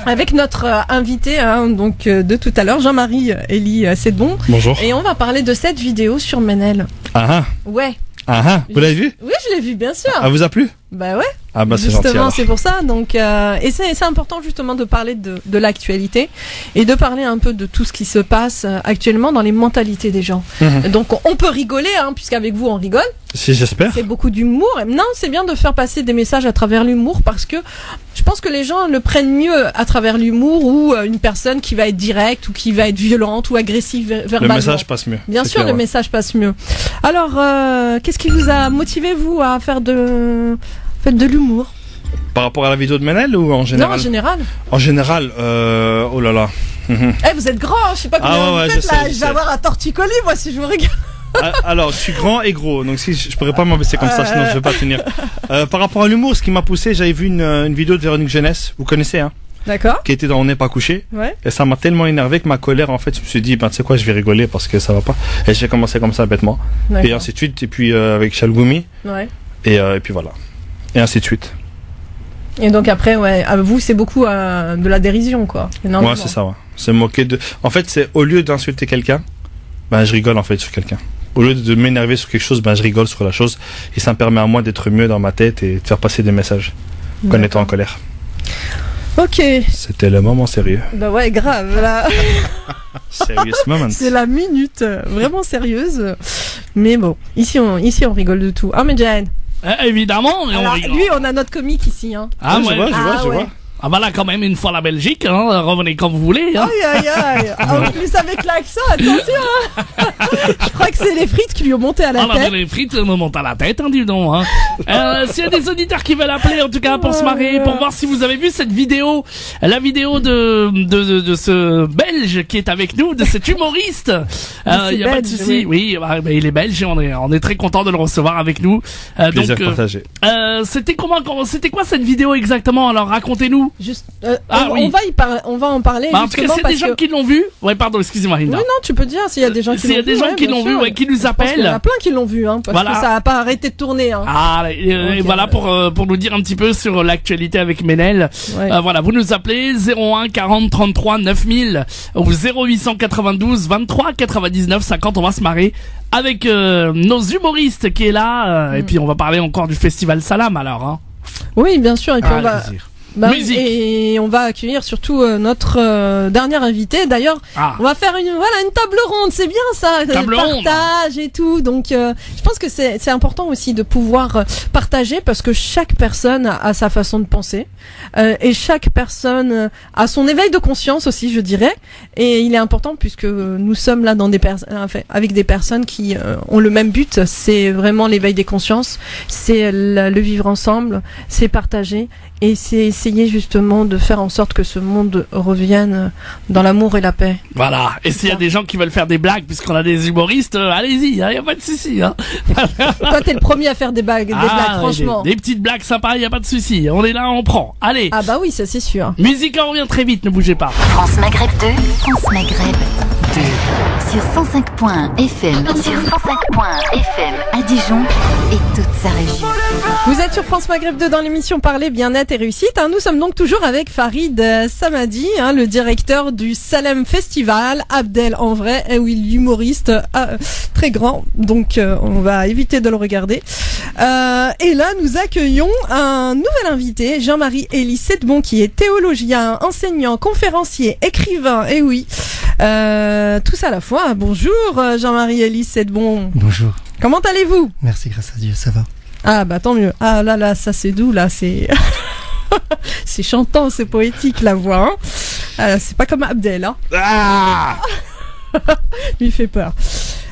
Avec notre invité donc de tout à l'heure, Jean-Marie Elie Sedbon. Bonjour. Et on va parler de cette vidéo sur Menel. Ah. Ouais. Ah, vous l'avez vu? Oui, je l'ai vu, bien sûr. Ah, vous a plu? Bah ouais. Ah bah c'est gentil. Justement, c'est pour ça. Donc, et c'est important justement de parler de l'actualité et de parler un peu de tout ce qui se passe actuellement dans les mentalités des gens. Donc, on peut rigoler, hein, puisqu'avec vous on rigole. Si j'espère. C'est beaucoup d'humour. Non, c'est bien de faire passer des messages à travers l'humour parce que je pense que les gens le prennent mieux à travers l'humour ou une personne qui va être directe ou qui va être violente ou agressive verbalement. Le message passe mieux. Bien sûr, le message passe mieux. Alors, qu'est-ce qui vous a motivé vous à faire de l'humour? Par rapport à la vidéo de Menel ou en général? Non, en général. En général, oh là là. Vous êtes grand, je sais pas combien vous faites là. Je vais avoir un torticolis moi si je vous regarde. Alors, je suis grand et gros, donc si je pourrais pas m'abaisser comme ça, sinon je vais pas tenir. Par rapport à l'humour, ce qui m'a poussé, j'avais vu une vidéo de Véronique Jeunesse, vous connaissez, hein? D'accord. Qui était dans On n'est pas couché. Ouais. Et ça m'a tellement énervé que ma colère, en fait, je me suis dit, tu sais quoi, je vais rigoler parce que ça va pas. Et j'ai commencé comme ça bêtement. Et ainsi de suite. Et puis avec Chalgoumi. Ouais. Et puis voilà. Et ainsi de suite. Et donc après, ouais, vous, c'est beaucoup de la dérision, quoi. Ouais, c'est ça, ouais. C'est moquer de. En fait, c'est au lieu d'insulter quelqu'un, je rigole en fait sur quelqu'un. Au lieu de m'énerver sur quelque chose, je rigole sur la chose. Et ça me permet à moi d'être mieux dans ma tête et de faire passer des messages qu'en étant en colère. Ok. C'était le moment sérieux. Bah ouais, grave, là. Serious moment. C'est la minute vraiment sérieuse. Mais bon, ici on rigole de tout. Ah, mais Jane. Évidemment. Alors, lui, on a notre comique ici, hein. Ah, je vois. Ah bah là quand même une fois la Belgique, hein, revenez quand vous voulez. Hein. Aïe. En plus avec l'accent, attention. Hein. Je crois que c'est les frites qui lui ont monté à la tête. Les frites me montent à la tête, hein, dis donc. Hein. S'il y a des auditeurs qui veulent appeler, en tout cas pour se marrer, pour voir si vous avez vu cette vidéo, la vidéo de ce Belge qui est avec nous, de cet humoriste. Il y a pas de souci. Oui, il est belge et on est très content de le recevoir avec nous. Plaisir partagé. C'était quoi cette vidéo exactement? Alors racontez-nous. Juste, on va en parler. En tout cas, s'il y a des gens qui l'ont vu. Ouais, pardon, excusez-moi, Rina. Oui, non, tu peux dire s'il y a des gens qui l'ont vu. S'il y a des gens qui l'ont vu, ouais, qui nous appellent. Il y en a plein qui l'ont vu, hein, parce que ça a pas arrêté de tourner, hein. Et voilà pour nous dire un petit peu sur l'actualité avec Menel. Ouais. Voilà, vous nous appelez 01 40 33 9000 ou 0892 23 99 50. On va se marrer avec nos humoristes qui est là. Et puis on va parler encore du festival Salam alors. Hein. Oui, bien sûr. Et puis on va. Musique. Et on va accueillir surtout notre dernier invité. D'ailleurs, on va faire une table ronde. C'est bien ça, table le partage et tout. Donc, je pense que c'est important aussi de pouvoir partager parce que chaque personne a sa façon de penser et chaque personne a son éveil de conscience aussi, je dirais. Et il est important puisque nous sommes là dans avec des personnes qui ont le même but. C'est vraiment l'éveil des consciences. C'est le vivre ensemble. C'est partager. Et c'est essayer justement de faire en sorte que ce monde revienne dans l'amour et la paix. Voilà. Et s'il y a des gens qui veulent faire des blagues, puisqu'on a des humoristes, allez-y, y a pas de souci. Hein. Toi, t'es le premier à faire des blagues, franchement. Des petites blagues sympas, y a pas de souci. On est là, on prend. Allez. Ah bah oui, ça c'est sûr. Musique, on revient très vite, ne bougez pas. France Maghreb 2, France Maghreb 2. Sur 105.FM. Sur 105.FM à Dijon et toute sa région. Vous êtes sur France Maghreb 2 dans l'émission Parler Bien-être tes réussites. Hein. Nous sommes donc toujours avec Farid Samadi, le directeur du Salem Festival. Abdel en vrai, oui, l'humoriste très grand, donc on va éviter de le regarder. Et là, nous accueillons un nouvel invité, Jean-Marie Elie Sedbon, qui est théologien, enseignant, conférencier, écrivain, et oui, tout ça à la fois. Bonjour Jean-Marie Elie Sedbon. Bonjour. Comment allez-vous? Merci, grâce à Dieu, ça va. Ah bah tant mieux. Ah là, ça c'est doux, là, c'est... c'est chantant, c'est poétique la voix. Hein. C'est pas comme Abdel. Hein. Ah lui fait peur.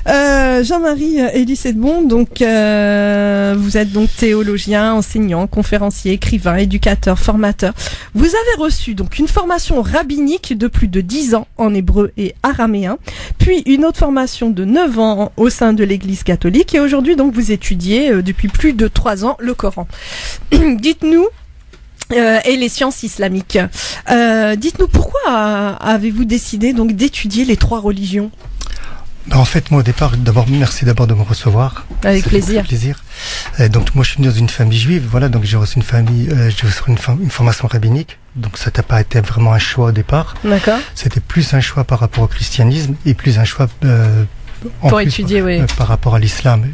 Jean-Marie Elie Sedbon, donc vous êtes donc théologien, enseignant, conférencier, écrivain, éducateur, formateur. Vous avez reçu donc une formation rabbinique de plus de 10 ans en hébreu et araméen, puis une autre formation de 9 ans au sein de l'Église catholique, et aujourd'hui donc vous étudiez depuis plus de 3 ans le Coran. Dites-nous, et les sciences islamiques. Dites-nous pourquoi avez-vous décidé donc d'étudier les 3 religions? En fait, moi au départ, merci d'abord de me recevoir. Avec plaisir. Donc moi je suis né dans une famille juive, voilà, donc j'ai reçu une formation rabbinique. Donc ça n'a pas été vraiment un choix au départ. D'accord. C'était plus un choix par rapport au christianisme et plus un choix pour étudier, oui. Par rapport à l'islam.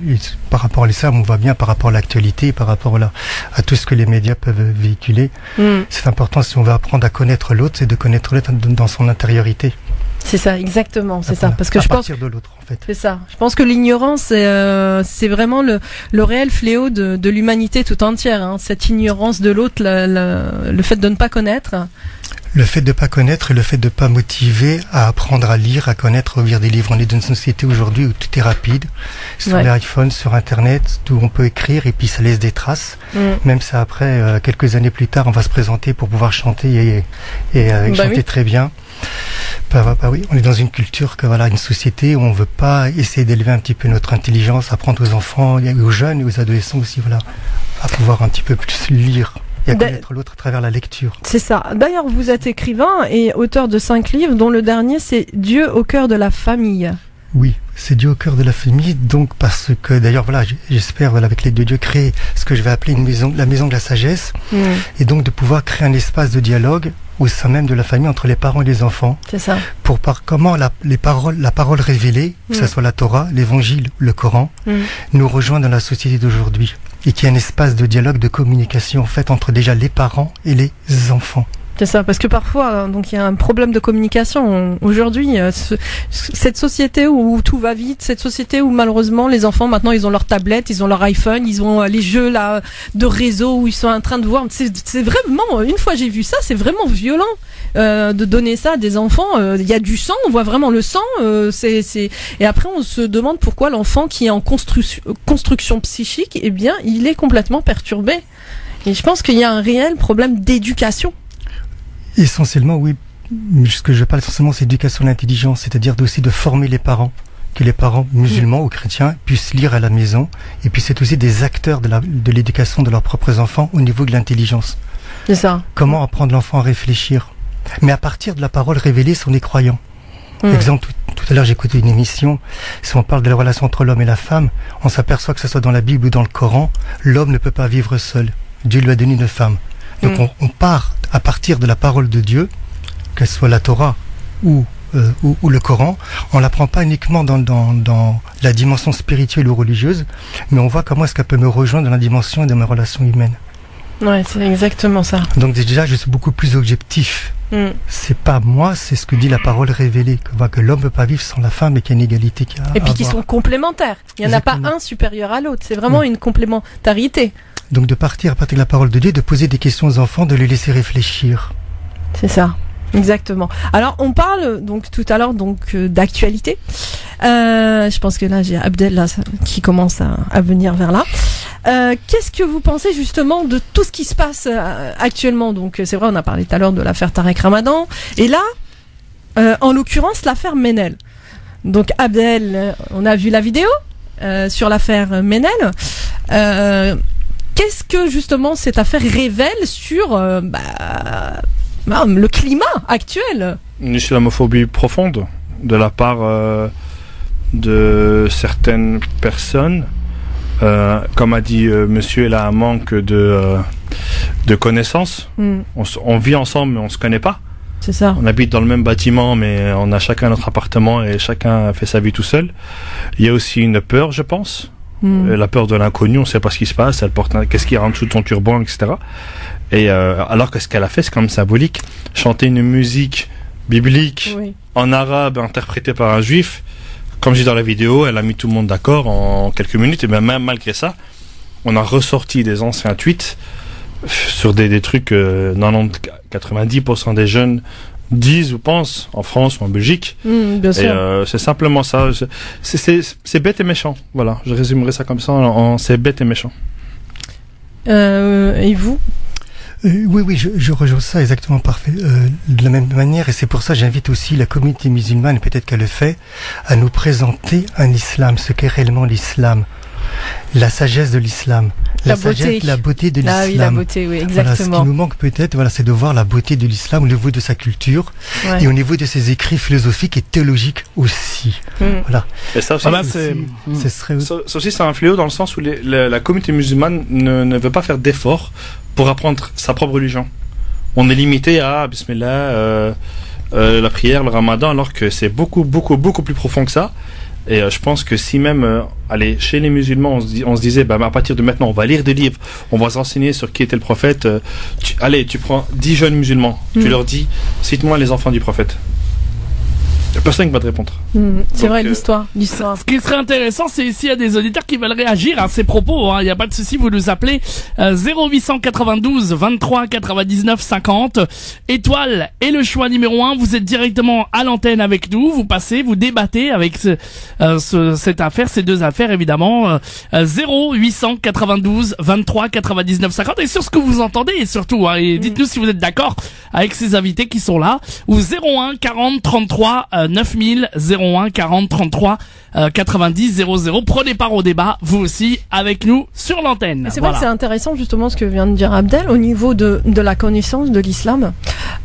Par rapport à l'islam, on voit bien par rapport à l'actualité, par rapport à tout ce que les médias peuvent véhiculer. C'est important, si on veut apprendre à connaître l'autre, c'est de connaître l'autre dans son intériorité. C'est ça, exactement, c'est ça. Parce que je pense de l'autre, en fait. C'est ça. Je pense que l'ignorance, c'est vraiment le réel fléau de l'humanité tout entière. Hein. Cette ignorance de l'autre, le fait de ne pas connaître. Le fait de ne pas connaître et le fait de ne pas motiver à apprendre à lire, à connaître, à lire des livres. On est dans une société aujourd'hui où tout est rapide. Sur les iPhones, sur Internet, où on peut écrire et puis ça laisse des traces. Même ça après, quelques années plus tard, on va se présenter pour pouvoir chanter et chanter très bien. Oui, on est dans une culture une société où on veut pas essayer d'élever un petit peu notre intelligence, apprendre aux enfants, aux jeunes et aux adolescents aussi, à pouvoir un petit peu plus lire et à connaître l'autre à travers la lecture. C'est ça. D'ailleurs, vous êtes écrivain et auteur de 5 livres, dont le dernier c'est Dieu au cœur de la famille. Oui, c'est Dieu au cœur de la famille, donc parce que d'ailleurs j'espère avec l'aide de Dieu créer ce que je vais appeler la maison de la sagesse, et donc de pouvoir créer un espace de dialogue au sein même de la famille entre les parents et les enfants. C'est ça. Comment la parole révélée, que ce soit la Torah, l'évangile, le Coran, nous rejoint dans la société d'aujourd'hui, et qu'il y a un espace de dialogue, de communication en fait entre déjà les parents et les enfants. C'est ça, parce que parfois, donc il y a un problème de communication. Aujourd'hui, cette société où tout va vite, cette société où malheureusement les enfants maintenant ils ont leur tablette, ils ont leur iPhone, ils ont les jeux là de réseau où ils sont en train de voir. C'est vraiment, une fois j'ai vu ça, c'est vraiment violent de donner ça à des enfants. Il y a du sang, on voit vraiment le sang. Et après on se demande pourquoi l'enfant qui est en construction psychique, eh bien, il est complètement perturbé. Et je pense qu'il y a un réel problème d'éducation. Essentiellement, oui. Ce que je parle essentiellement, c'est l'éducation à l'intelligence, c'est-à-dire aussi de former les parents, que les parents musulmans ou chrétiens puissent lire à la maison, et puis c'est aussi des acteurs de l'éducation de leurs propres enfants au niveau de l'intelligence. C'est ça. Comment apprendre l'enfant à réfléchir, mais à partir de la parole révélée sur les croyants. Exemple, tout à l'heure j'ai écouté une émission, si on parle de la relation entre l'homme et la femme, on s'aperçoit que ce soit dans la Bible ou dans le Coran, l'homme ne peut pas vivre seul. Dieu lui a donné une femme. Donc on part à partir de la parole de Dieu, que ce soit la Torah ou le Coran. On l'apprend pas uniquement dans la dimension spirituelle ou religieuse, mais on voit comment est-ce qu'elle peut me rejoindre dans la dimension de mes relations humaines. Ouais, c'est exactement ça. Donc déjà, je suis beaucoup plus objectif. C'est pas moi, c'est ce que dit la parole révélée, que l'homme ne peut pas vivre sans la femme et qu'il y a une égalité. Et puis qu'ils sont complémentaires. Il n'y en a pas un supérieur à l'autre. C'est vraiment une complémentarité. Donc de partir à partir de la parole de Dieu, de poser des questions aux enfants, de les laisser réfléchir. C'est ça, exactement. Alors on parle donc tout à l'heure d'actualité. Je pense que là j'ai Abdel là, qui commence à venir vers là. Qu'est-ce que vous pensez justement de tout ce qui se passe actuellement? Donc c'est vrai, on a parlé tout à l'heure de l'affaire Tarek Ramadan, et là, en l'occurrence, l'affaire Ménel. Donc Abdel, on a vu la vidéo sur l'affaire Ménel. Qu'est-ce que justement cette affaire révèle sur le climat actuel? Une islamophobie profonde de la part de certaines personnes comme a dit monsieur, il a un manque de connaissances. On vit ensemble, mais on se connaît pas. C'est ça. On habite dans le même bâtiment, mais on a chacun notre appartement et chacun fait sa vie tout seul. Il y a aussi une peur, je pense. La peur de l'inconnu, on ne sait pas ce qui se passe, elle porte qu'est-ce qui rentre sous ton turban, etc. Et alors que ce qu'elle a fait, c'est quand même symbolique. Chanter une musique biblique en arabe interprétée par un juif, comme je dis dans la vidéo, elle a mis tout le monde d'accord en quelques minutes. Et bien même malgré ça, on a ressorti des anciens tweets sur des trucs 90% des jeunes disent ou pensent en France ou en Belgique. Bien sûr. Et c'est simplement ça. C'est bête et méchant. Voilà, je résumerai ça comme ça. C'est bête et méchant. Et vous? Oui, je rejoins ça exactement parfait, de la même manière, et c'est pour ça que j'invite aussi la communauté musulmane, peut-être qu'elle le fait, à nous présenter un islam, ce qu'est réellement l'islam, la sagesse de l'islam, la beauté de l'islam. Ah oui, la beauté, oui, exactement. Voilà, ce qui nous manque peut-être, c'est de voir la beauté de l'islam au niveau de sa culture et au niveau de ses écrits philosophiques et théologiques aussi. Voilà. Et ça aussi, ça aussi, c'est un fléau dans le sens où la communauté musulmane ne veut pas faire d'efforts pour apprendre sa propre religion. On est limité à Bismillah, la prière, le ramadan, alors que c'est beaucoup plus profond que ça. Et je pense que si même, chez les musulmans, on se disait, à partir de maintenant, on va lire des livres, on va s'enseigner sur qui était le prophète. Tu prends 10 jeunes musulmans, tu leur dis, cite-moi les enfants du prophète. Il n'y a personne qui va te répondre. C'est vrai, l'histoire. Ce qui serait intéressant, c'est s'il y a des auditeurs qui veulent réagir à ces propos. Il n'y a pas de souci, vous nous appelez 0892 23 99 50. Étoile est le choix numéro 1. Vous êtes directement à l'antenne avec nous. Vous passez, vous débattez avec cette affaire, ces deux affaires évidemment. 0892 23 99 50. Et sur ce que vous entendez, et surtout, et dites-nous si vous êtes d'accord avec ces invités qui sont là. Ou 01 40 33 9000, 01 40 33 90 00. Prenez part au débat, vous aussi, avec nous sur l'antenne. C'est vrai que c'est intéressant justement ce que vient de dire Abdel au niveau de la connaissance de l'islam.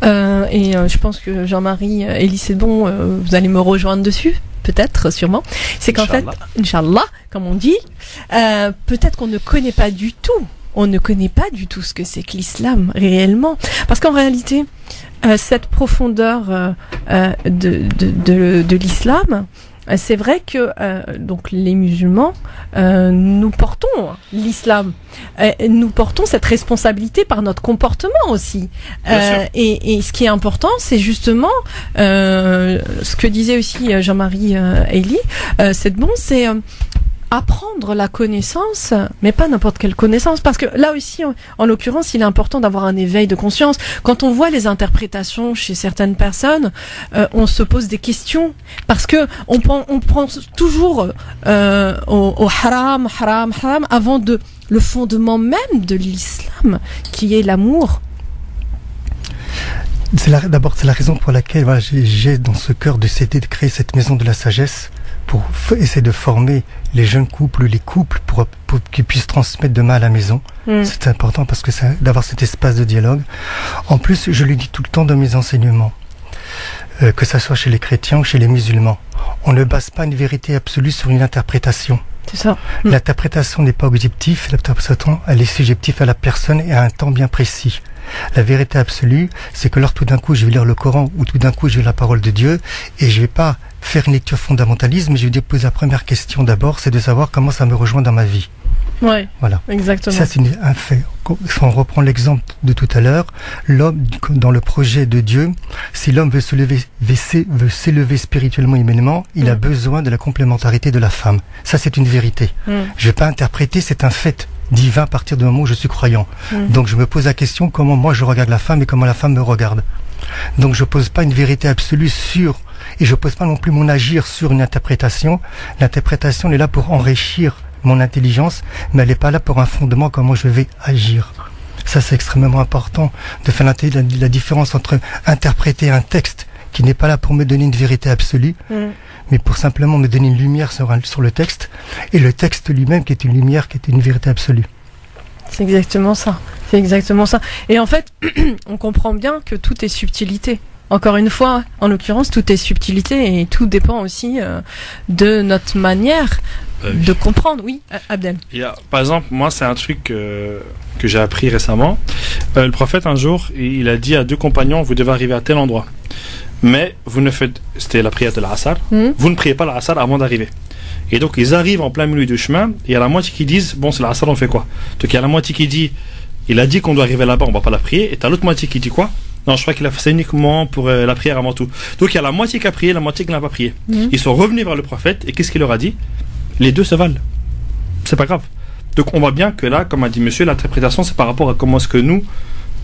Et je pense que Jean-Marie Elie Sebon, vous allez me rejoindre dessus. Peut-être, sûrement. C'est qu'en fait, Inch'Allah, comme on dit, peut-être qu'on ne connaît pas du tout. On ne connaît pas du tout ce que c'est que l'islam réellement. Parce qu'en réalité, cette profondeur de l'islam, c'est vrai que donc les musulmans, nous portons l'islam, nous portons cette responsabilité par notre comportement aussi. Et ce qui est important, c'est justement ce que disait aussi Jean-Marie Elie, c'est bon, c'est apprendre la connaissance, mais pas n'importe quelle connaissance, parce que là aussi, en l'occurrence, il est important d'avoir un éveil de conscience. Quand on voit les interprétations chez certaines personnes, on se pose des questions, parce que on pense toujours au haram avant le fondement même de l'islam, qui est l'amour. D'abord, c'est la raison pour laquelle j'ai dans ce cœur de créer cette maison de la sagesse, pour essayer de former les jeunes couples, les couples, pour qu'ils puissent transmettre demain à la maison. C'est important parce que c'est d'avoir cet espace de dialogue. En plus, je le dis tout le temps dans mes enseignements, que ça soit chez les chrétiens ou chez les musulmans, on ne base pas une vérité absolue sur une interprétation. C'est ça. L'interprétation n'est pas objective, l'interprétation elle est subjective à la personne et à un temps bien précis. La vérité absolue, c'est que tout d'un coup je vais lire le Coran ou tout d'un coup je vais lire la parole de Dieu et je vais pas faire une lecture fondamentaliste, mais je vais poser la première question d'abord, c'est de savoir comment ça me rejoint dans ma vie. Ouais, voilà. Exactement. Ça, c'est un fait. Si on reprend l'exemple de tout à l'heure, l'homme, dans le projet de Dieu, si l'homme veut s'élever spirituellement et humainement, il a besoin de la complémentarité de la femme. Ça, c'est une vérité. Je vais pas interpréter, c'est un fait divin à partir du moment où je suis croyant. Donc, je me pose la question comment moi je regarde la femme et comment la femme me regarde. Donc, je pose pas une vérité absolue et je pose pas non plus mon agir sur une interprétation. L'interprétation elle est là pour enrichir mon intelligence, mais elle n'est pas là pour un fondement comment je vais agir. Ça, c'est extrêmement important de faire la différence entre interpréter un texte qui n'est pas là pour me donner une vérité absolue, mais pour simplement me donner une lumière sur le texte, et le texte lui-même qui est une lumière, qui est une vérité absolue. C'est exactement ça. C'est exactement ça. Et en fait, on comprend bien que tout est subtilité. encore une fois, en l'occurrence, tout est subtilité et tout dépend aussi de notre manière de comprendre. Oui, Abdel. Par exemple, moi, c'est un truc que j'ai appris récemment. Le prophète, un jour, il a dit à 2 compagnons, vous devez arriver à tel endroit. Mais c'était la prière de l'Asr, vous ne priez pas l'Asr avant d'arriver. Et donc, ils arrivent en plein milieu du chemin, et il y a la moitié qui disent, bon, c'est l'Asr, on fait quoi? Donc, il y a la moitié qui dit, il a dit qu'on doit arriver là-bas, on va pas la prier, et t'as l'autre moitié qui dit quoi? Non, je crois qu'il a fait ça uniquement pour la prière avant tout. Donc, il y a la moitié qui a prié, la moitié qui n'a pas prié. Ils sont revenus vers le prophète, et qu'est-ce qu'il leur a dit? Les deux se valent. C'est pas grave. Donc, on voit bien que là, comme a dit monsieur, l'interprétation, c'est par rapport à comment est-ce que nous,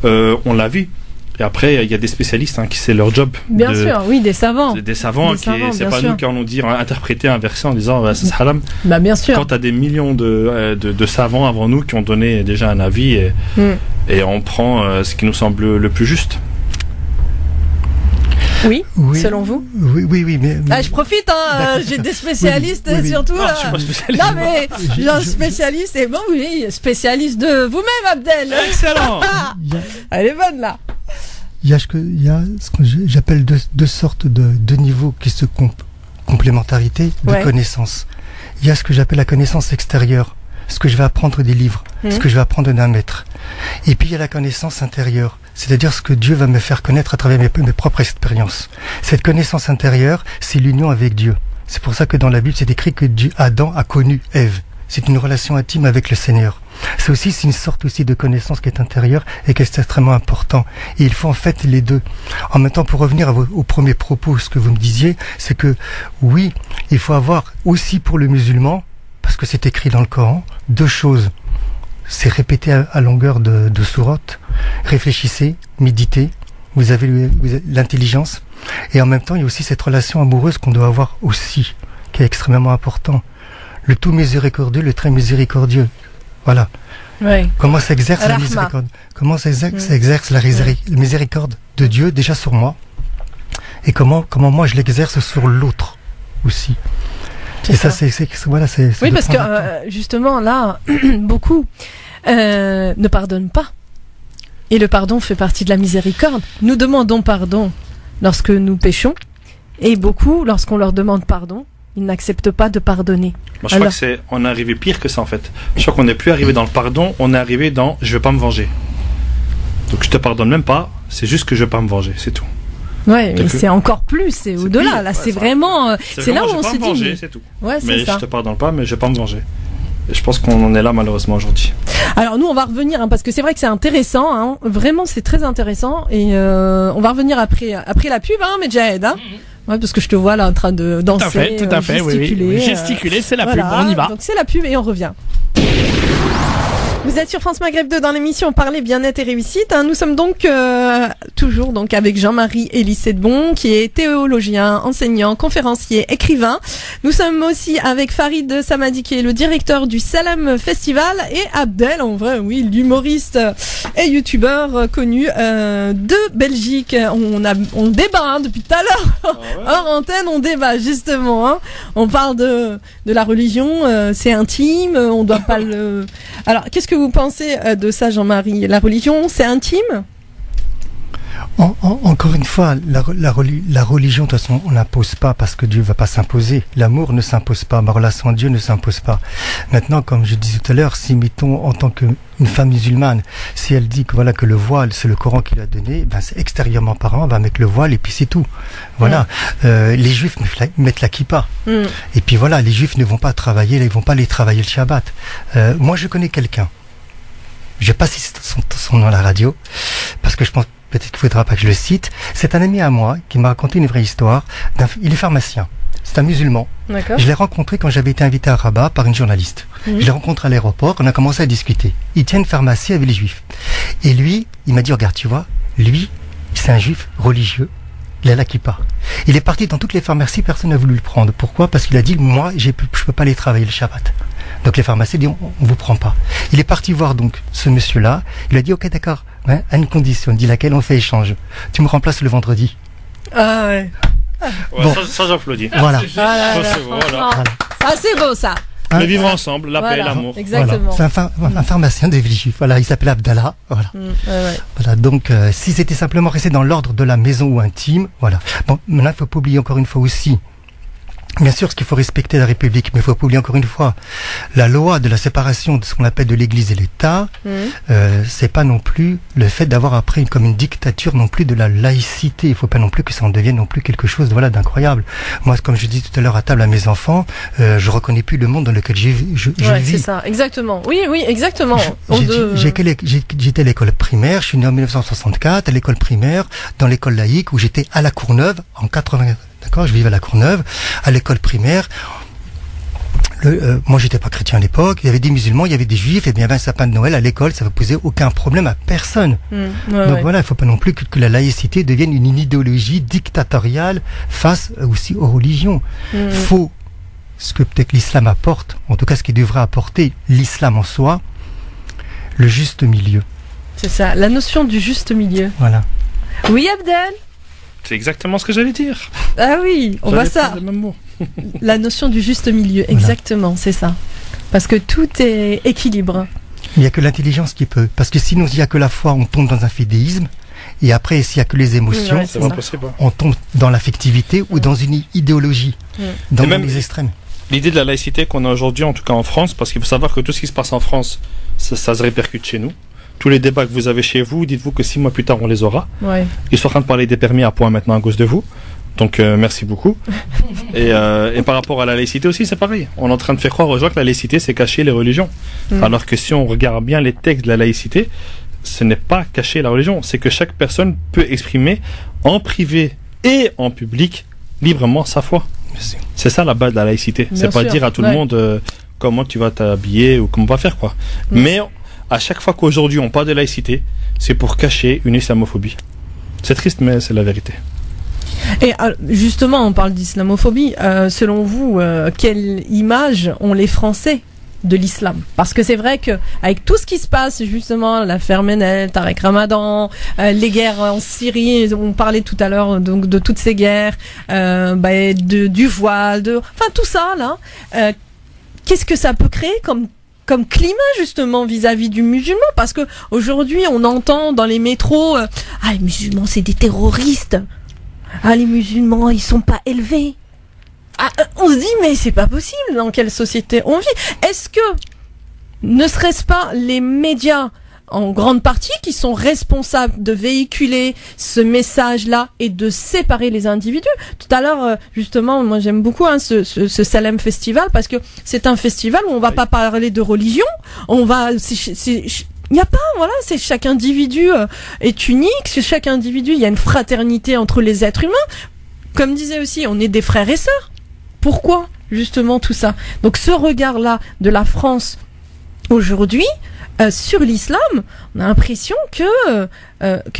on l'a vu. Et après, il y a des spécialistes qui c'est leur job. Bien sûr, oui, des savants. Des savants, c'est pas nous qui allons dire, interpréter un verset en disant c'est haram. Bah, bien sûr. Quand tu as des millions de savants avant nous qui ont donné déjà un avis et on prend ce qui nous semble le plus juste. Oui, selon vous? Oui, mais je profite, j'ai des spécialistes surtout. Je suis pas spécialiste. Non, mais j'ai un spécialiste, et bon, oui, spécialiste de vous-même, Abdel. Excellent. Elle est bonne, là. Il y a ce que j'appelle deux sortes de niveaux qui se complémentarité de connaissances. Il y a ce que j'appelle la connaissance extérieure, ce que je vais apprendre des livres, ce que je vais apprendre d'un maître. Et puis il y a la connaissance intérieure, c'est-à-dire ce que Dieu va me faire connaître à travers mes propres expériences. Cette connaissance intérieure, c'est l'union avec Dieu. C'est pour ça que dans la Bible, c'est écrit que Adam a connu Ève. C'est une relation intime avec le Seigneur. C'est une sorte aussi de connaissance qui est intérieure et qui est extrêmement important. Et il faut en fait les deux. En même temps, pour revenir au premier propos, ce que vous me disiez, c'est que oui, il faut avoir aussi pour le musulman, parce que c'est écrit dans le Coran, 2 choses. C'est répété à longueur de sourates. Réfléchissez, méditez, vous avez l'intelligence. Et en même temps, il y a aussi cette relation amoureuse qu'on doit avoir aussi, qui est extrêmement important. Le tout miséricordieux, le très miséricordieux. Voilà. Ouais. Comment s'exerce la miséricorde? Comment s'exerce la miséricorde de Dieu déjà sur moi? Et comment moi je l'exerce sur l'autre aussi. Et ça, c'est oui, parce que justement là, beaucoup ne pardonnent pas. Et le pardon fait partie de la miséricorde. Nous demandons pardon lorsque nous péchons, et beaucoup, lorsqu'on leur demande pardon, ils n'acceptent pas de pardonner. Moi, je crois qu'on est arrivé pire que ça en fait. Je crois qu'on n'est plus arrivé dans le pardon, on est arrivé dans je vais pas me venger. Donc je te pardonne même pas, c'est juste que je vais pas me venger, c'est tout. Ouais, mais c'est encore plus, c'est au-delà. Pire, là, c'est vraiment, c'est là où on se dit. C'est tout. Ouais, mais ça. Je te pardonne pas, mais je vais pas me venger. Et je pense qu'on en est là malheureusement aujourd'hui. Alors nous, on va revenir parce que c'est vrai que c'est intéressant. Vraiment, c'est très intéressant. Et on va revenir après la pub, Medjahed. Ouais, parce que je te vois là en train de danser, tout à fait, gesticuler. Oui. Gesticuler, c'est la pub, on y va. Donc c'est la pub et on revient. Vous êtes sur France Maghreb 2 dans l'émission Parler bien-être et réussite. Nous sommes donc toujours avec Jean-Marie Elie-Sedbon, qui est théologien, enseignant, conférencier, écrivain. Nous sommes aussi avec Farid Samadi, qui est le directeur du Salam Festival, et Abdel, en vrai, oui, l'humoriste et youtubeur connu de Belgique. On débat depuis tout à l'heure. Hors antenne, on débat justement. On parle de la religion, c'est intime, on doit pas le. Alors, qu'est-ce que vous pensez de ça, Jean-Marie? La religion, c'est intime? Encore une fois, la religion, de toute façon, on n'impose pas parce que Dieu ne va pas s'imposer. L'amour ne s'impose pas, ma relation à Dieu ne s'impose pas. Maintenant, comme je disais tout à l'heure, si, mettons, en tant qu'une femme musulmane, si elle dit que que le voile, c'est le Coran qui l'a donné, c'est extérieurement parlant, on va mettre le voile et puis c'est tout. Voilà. Les Juifs mettent la kippa. Et puis voilà, les Juifs ne vont pas travailler, ils vont pas aller travailler le Shabbat. Moi, je connais quelqu'un. Je vais pas citer son nom à la radio, parce que je pense peut-être qu'il faudra pas que je le cite. C'est un ami à moi qui m'a raconté une vraie histoire. Il est pharmacien. C'est un musulman. D'accord. Je l'ai rencontré quand j'avais été invité à Rabat par une journaliste. Je l'ai rencontré à l'aéroport, on a commencé à discuter. Il tient une pharmacie avec les Juifs. Et lui, il m'a dit, regarde, tu vois, lui, c'est un Juif religieux. Il a la kippa. Il est parti dans toutes les pharmacies, personne n'a voulu le prendre. Pourquoi? Parce qu'il a dit, moi, je peux pas aller travailler le Shabbat. Donc les pharmaciens disent, on vous prend pas. Il est parti voir donc ce monsieur-là. Il a dit, ok, d'accord, à une condition, dit laquelle on fait échange. Tu me remplaces le vendredi. Ah ouais. Bon. Ça j'applaudis. Voilà. Ah, c'est beau ça. Le vivre ensemble, la paix, l'amour. Exactement. Voilà. C'est un pharmacien de Vichy. Voilà, il s'appelle Abdallah. Voilà. Voilà. Donc, si c'était simplement resté dans l'ordre de la maison ou intime, voilà. Bon, maintenant, il faut pas oublier encore une fois aussi. Bien sûr, ce qu'il faut respecter la République, mais il faut pas oublier encore une fois la loi de la séparation de ce qu'on appelle de l'Église et l'État. C'est pas non plus le fait d'avoir après comme une dictature non plus de la laïcité. Il faut pas non plus que ça en devienne non plus quelque chose de d'incroyable. Moi, comme je dis tout à l'heure à table à mes enfants, je reconnais plus le monde dans lequel je vis. C'est ça, exactement. Oui, exactement. J'étais à l'école primaire. Je suis né en 1964 à l'école primaire, dans l'école laïque où j'étais à La Courneuve en 80. D'accord, je vivais à La Courneuve, à l'école primaire. Moi, j'étais pas chrétien à l'époque. Il y avait des musulmans, il y avait des juifs. Et bien, un sapin de Noël à l'école, ça ne posait aucun problème à personne. Donc voilà, il faut pas non plus que la laïcité devienne une idéologie dictatoriale face aussi aux religions. Faut ce que peut-être l'islam apporte, en tout cas ce qui devrait apporter l'islam en soi, le juste milieu. C'est ça, la notion du juste milieu. Voilà. Oui, Abdel. C'est exactement ce que j'allais dire. Ah oui, on voit ça. La notion du juste milieu, exactement, c'est ça. Parce que tout est équilibre. Il n'y a que l'intelligence qui peut. Parce que sinon, il n'y a que la foi, on tombe dans un fidéisme. Et après, s'il n'y a que les émotions, on tombe dans l'affectivité ou dans une idéologie, dans les extrêmes. L'idée de la laïcité qu'on a aujourd'hui, en tout cas en France, parce qu'il faut savoir que tout ce qui se passe en France, ça se répercute chez nous. Tous les débats que vous avez chez vous, dites-vous que 6 mois plus tard, on les aura. Ils sont en train de parler des permis à points maintenant à cause de vous. Donc, merci beaucoup. Et par rapport à la laïcité aussi, c'est pareil. On est en train de faire croire aux gens que la laïcité, c'est cacher les religions. Alors que si on regarde bien les textes de la laïcité, ce n'est pas cacher la religion. C'est que chaque personne peut exprimer en privé et en public librement sa foi. C'est ça la base de la laïcité. C'est pas dire à tout le monde comment tu vas t'habiller ou comment on va faire quoi. Mais à chaque fois qu'aujourd'hui on parle de laïcité, c'est pour cacher une islamophobie. C'est triste, mais c'est la vérité. Et justement, on parle d'islamophobie. Selon vous, quelle image ont les Français de l'islam? Parce que c'est vrai que avec tout ce qui se passe, justement, l'affaire Menel, Tarek Ramadan, les guerres en Syrie, on parlait tout à l'heure donc de toutes ces guerres, du voile, enfin tout ça là. Qu'est-ce que ça peut créer comme climat justement vis-à-vis du musulman, parce que aujourd'hui on entend dans les métros les musulmans c'est des terroristes, les musulmans ils sont pas élevés. On se dit mais c'est pas possible, dans quelle société on vit? Est-ce que ne serait-ce pas les médias en grande partie qui sont responsables de véhiculer ce message-là et de séparer les individus? Tout à l'heure, justement, moi j'aime beaucoup ce Salem Festival, parce que c'est un festival où on va pas parler de religion, il n'y a pas, c'est chaque individu est unique, chez chaque individu il y a une fraternité entre les êtres humains. Comme disait aussi, on est des frères et sœurs. Pourquoi justement tout ça? Donc ce regard-là de la France aujourd'hui sur l'islam, on a l'impression que